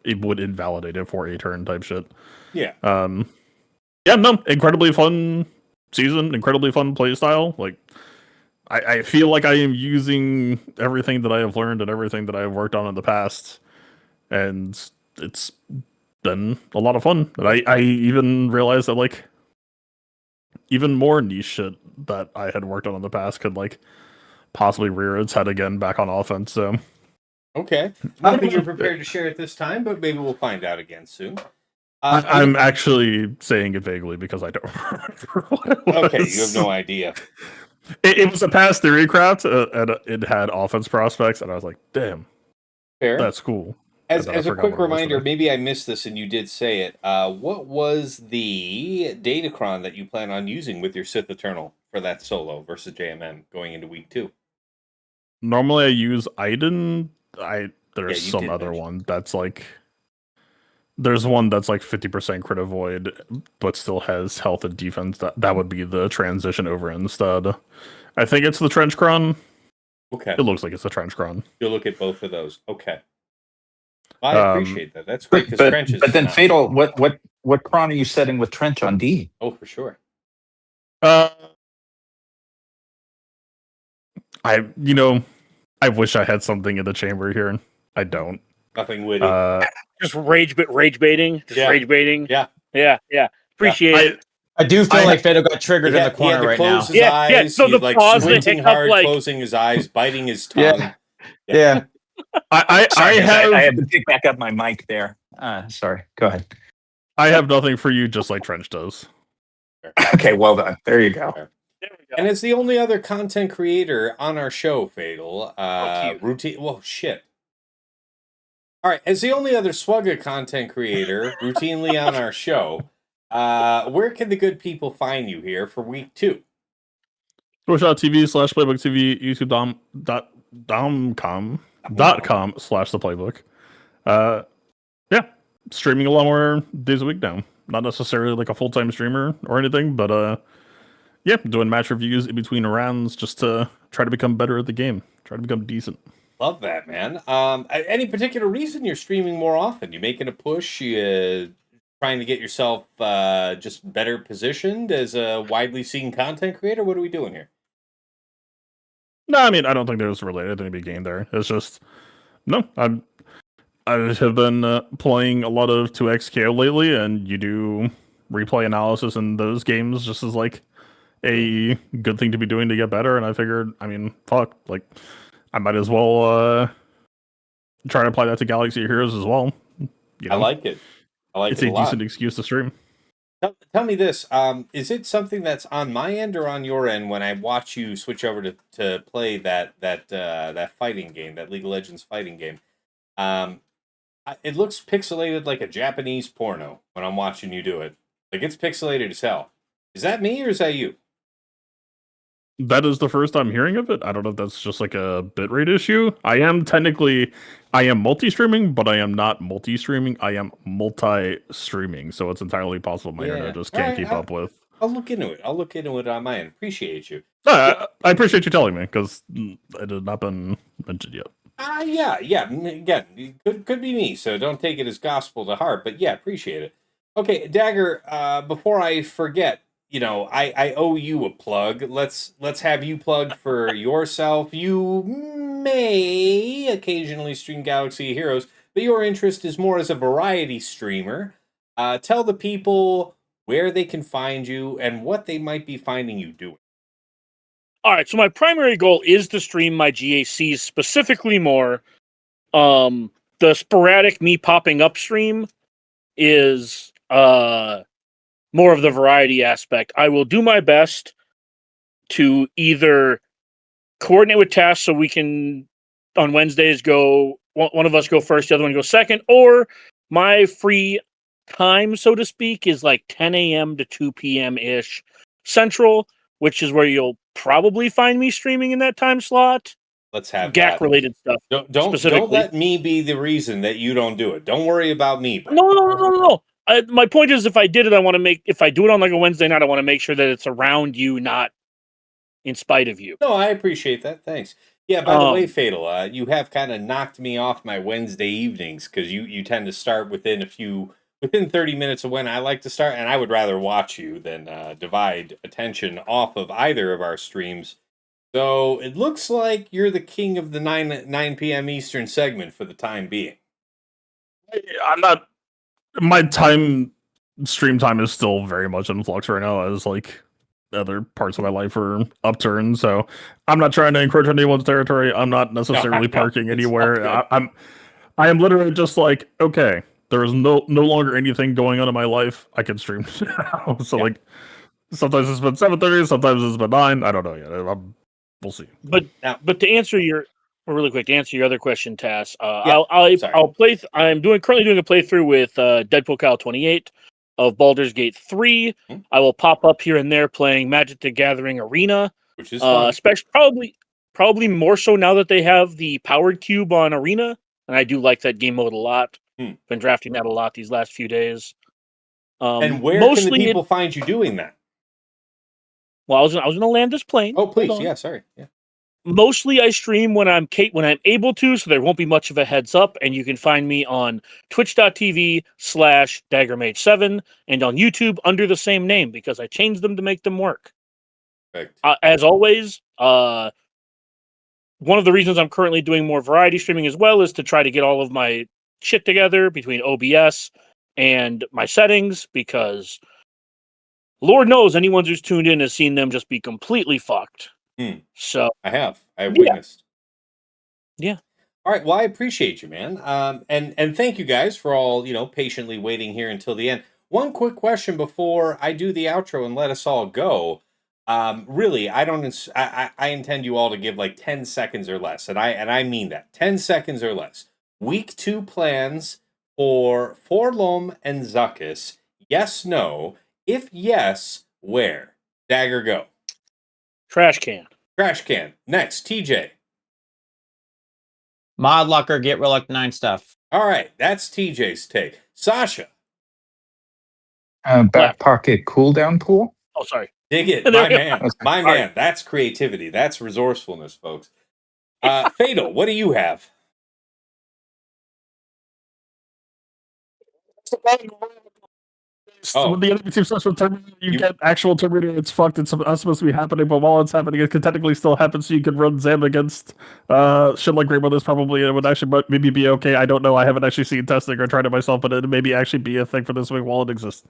it would invalidate it for a turn type shit. Yeah. Yeah, no, incredibly fun season, incredibly fun play style. Like I feel like I am using everything that I have learned and everything that I have worked on in the past, and it's been a lot of fun. And I even realized that like even more niche shit that I had worked on in the past could like possibly rear its head again back on offense. So okay, nothing you're prepared to share at this time, but maybe we'll find out again soon. I'm actually saying it vaguely because I don't remember what it was. Okay, you have no idea. It was a past theory craft, and it had offense prospects, and I was like, damn, fair. That's cool. As a quick reminder, maybe I missed this and you did say it. What was the Datacron that you plan on using with your Sith Eternal for that solo versus JMM going into week 2? Normally I use Iden. There's some other one that's like... There's one that's like 50% crit avoid, but still has health and defense. That would be the transition over instead. I think it's the Trenchcron. Okay. It looks like it's the Trenchcron. You'll look at both of those. Okay. I appreciate that. That's great because Trench is... But then Fatal, what cron are you setting with Trench on D? Oh, for sure. I wish I had something in the chamber here. I don't. Nothing witty. Just rage baiting. Rage baiting. Yeah. Appreciate it. I do feel like Fatal got triggered in the corner right now. His eyes. So the like pause, squinting hard, closing his eyes, biting his tongue. Yeah. I had to pick back up my mic there. Sorry. Go ahead. I have nothing for you, just like Trench does. Okay, well done. There you go. There we go. And as the only other content creator on our show, Fatal, routine. Whoa, shit. All right, as the only other Swugga content creator routinely on our show, where can the good people find you here for week 2? Twitch.tv/PlaybookTV, YouTube.com/the playbook. streaming a lot more days a week now. Not necessarily like a full-time streamer or anything, but yeah, doing match reviews in between rounds just to try to become better at the game, try to become decent. Love that, man. Any particular reason you're streaming more often? You making a push? You trying to get yourself just better positioned as a widely seen content creator? What are we doing here? No, I mean, I don't think there's related any big game there. It's just no. I have been playing a lot of 2XKO lately, and you do replay analysis in those games just as like a good thing to be doing to get better. And I figured, I mean, fuck, like I might as well try to apply that to Galaxy of Heroes as well. You know, I like it. I like it's it a a lot. decent excuse to stream. Tell me this: is it something that's on my end or on your end when I watch you switch over to play that fighting game, that League of Legends fighting game? Um, it looks pixelated like a Japanese porno when I'm watching you do it. Like it's pixelated as hell. Is that me or is that you? That is the first I'm hearing of it. I don't know if that's just like a bitrate issue. I am multi-streaming, but I am not multi-streaming. I am multi-streaming, so it's entirely possible my internet just can't keep up with. I'll look into it. I'll look into it on my end. Appreciate you. I appreciate you telling me because it has not been mentioned yet. Yeah. Again, it could be me, so don't take it as gospel to heart. But yeah, appreciate it. Okay, Dagger. Before I forget, I owe you a plug. Let's have you plug for yourself. You may occasionally stream Galaxy of Heroes, but your interest is more as a variety streamer. Tell the people where they can find you and what they might be finding you doing. All right, so my primary goal is to stream my GACs specifically more. The sporadic me popping up stream is more of the variety aspect. I will do my best to either coordinate with tasks so we can on Wednesdays go one of us go first, the other one go second, or my free time, so to speak, is like 10 a.m. to 2 p.m. ish Central, which is where you'll probably find me streaming in that time slot. Let's have GAC related stuff. Don't let me be the reason that you don't do it. Don't worry about me. Bro. No. My point is, if I did it, if I do it on like a Wednesday night, I want to make sure that it's around you, not in spite of you. No, I appreciate that. Thanks. Yeah, by the way, Fatal, you have kind of knocked me off my Wednesday evenings because you tend to start within 30 minutes of when I like to start, and I would rather watch you than divide attention off of either of our streams. So it looks like you're the king of the 9 p.m. Eastern segment for the time being. I'm not. My stream time is still very much in flux right now, as like other parts of my life are upturned. So I'm not trying to encroach on anyone's territory. I'm not necessarily parking anywhere. I am literally just like, okay, there is no longer anything going on in my life. I can stream now. So like, sometimes it's been 7:30, sometimes it's been 9. I don't know yet. We'll see. But to answer your really quick, to answer your other question, Tass, I'll play. I'm currently doing a playthrough with Deadpool Kyle 28 of Baldur's Gate 3. I will pop up here and there playing Magic the Gathering Arena, which is fun. especially probably more so now that they have the powered cube on Arena, and I do like that game mode a lot. Been drafting that a lot these last few days. And where can the people find you doing that? Well, I was going to land this plane. Oh, please. Yeah, sorry. Yeah. Mostly I stream when I'm able to, so there won't be much of a heads up, and you can find me on twitch.tv/DaggerMage7 and on YouTube under the same name because I changed them to make them work. Perfect. As always, one of the reasons I'm currently doing more variety streaming as well is to try to get all of my shit together between OBS and my settings, because Lord knows anyone who's tuned in has seen them just be completely fucked. So I have witnessed. Yeah. All right. Well, I appreciate you, man. And thank you guys for all patiently waiting here until the end. One quick question before I do the outro and let us all go. Really, I intend you all to give like 10 seconds or less, and I mean that 10 seconds or less. Week 2 plans for Forlom and Zuckus. Yes, no. If yes, where? Dagger, go. Trash can. Next, TJ. Mod Locker, get Relic 9 stuff. All right, that's TJ's take. Sasha, Back Left. pocket cooldown pool. Oh, sorry. dig it, There my we go. man. Okay. My Sorry. man. That's creativity. That's resourcefulness, folks. Fatal, what do you have? Oh. When the enemy team starts with Terminator, you You- get actual Terminator. It's fucked. It's not supposed to be happening, but while it's happening, it can technically still happen. So you can run Zam against shit like Grey Brothers probably. It would actually maybe be okay. I don't know. I haven't actually seen testing or tried it myself, but it maybe actually be a thing for this week while it exists.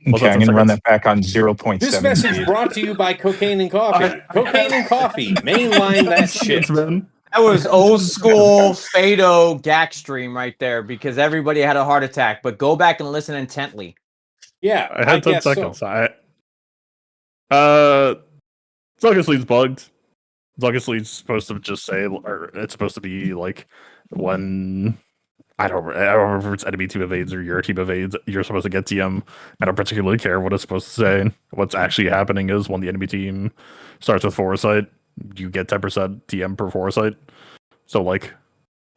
Okay, I'm going to run that back on This 0.7 message speed. brought to you by Cocaine and Coffee. I Cocaine and Coffee. Mainline that shit. man. That was old school Fado Gak stream right there because everybody had a heart attack. But go back and listen intently. Yeah, I had 10 guess seconds. so. Zuckus Lead's bugged. Zuckus Lead's supposed to just say, or it's supposed to be like when I don't remember if it's enemy team evades or your team evades, you're supposed to get TM. I don't particularly care what it's supposed to say. What's actually happening is when the enemy team starts with foresight, you get 10% TM per foresight. So like,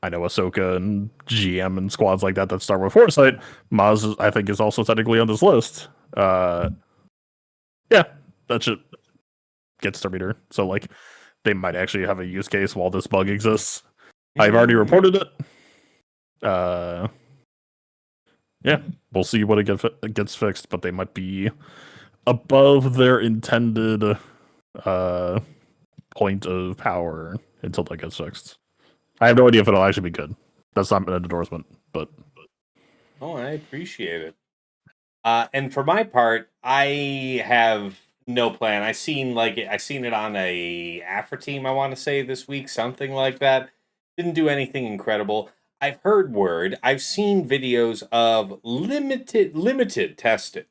I know Ahsoka and GM and squads like that start with foresight. Maz, I think, is also technically on this list. Yeah, that shit gets Terminator. So like, they might actually have a use case while this bug exists. I've already reported it. Yeah, we'll see when it gets fixed, but they might be above their intended point of power until that gets fixed. I have no idea if it'll actually be good. That's not an endorsement, but Oh, I appreciate it. And for my part, I have no plan. I seen it on a Afro team, I want to say this week, something like that. Didn't do anything incredible. I've heard word. I've seen videos of limited testing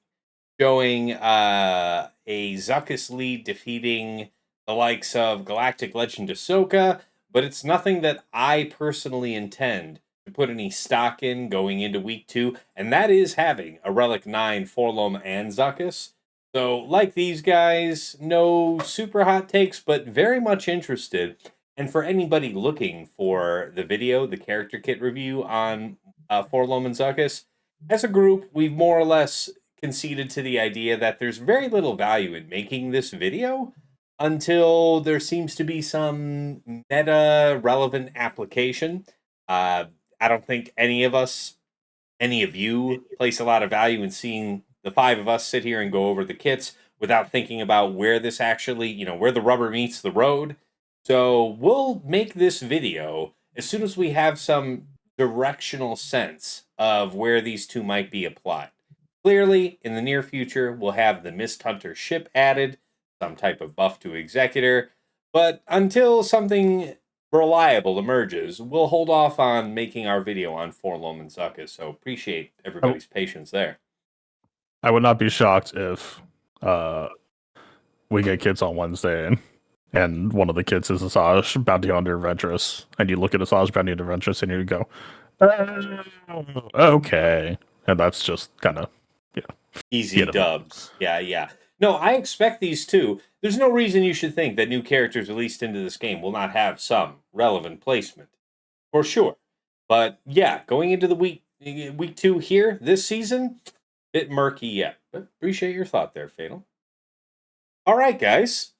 showing a Zuckus lead defeating the likes of Galactic Legend Ahsoka, but it's nothing that I personally intend to put any stock in going into week 2, and that is having a Relic 9 Forlom and Zuckus. So, like these guys, no super hot takes, but very much interested. And for anybody looking for the video, the character kit review on Forlom and Zuckus, as a group, we've more or less conceded to the idea that there's very little value in making this video until there seems to be some meta relevant application. I don't think any of you, place a lot of value in seeing the 5 of us sit here and go over the kits without thinking about where this actually, where the rubber meets the road. So we'll make this video as soon as we have some directional sense of where these two might be applied. Clearly, in the near future, we'll have the Mist Hunter ship added, some type of buff to Executor, but until something reliable emerges, we'll hold off on making our video on Forlom and Zuckus, so appreciate everybody's patience there. I would not be shocked if we get kids on Wednesday and one of the kids is Asajj Bounty Hunter Adventurous, and you look at Asajj Bounty Hunter Adventurous and you go, okay. And that's just kind of, Easy dubs. Yeah. No, I expect these two. There's no reason you should think that new characters released into this game will not have some relevant placement. For sure. But yeah, going into the week 2 here, this season, bit murky yet. But appreciate your thought there, Fatal. All right, guys.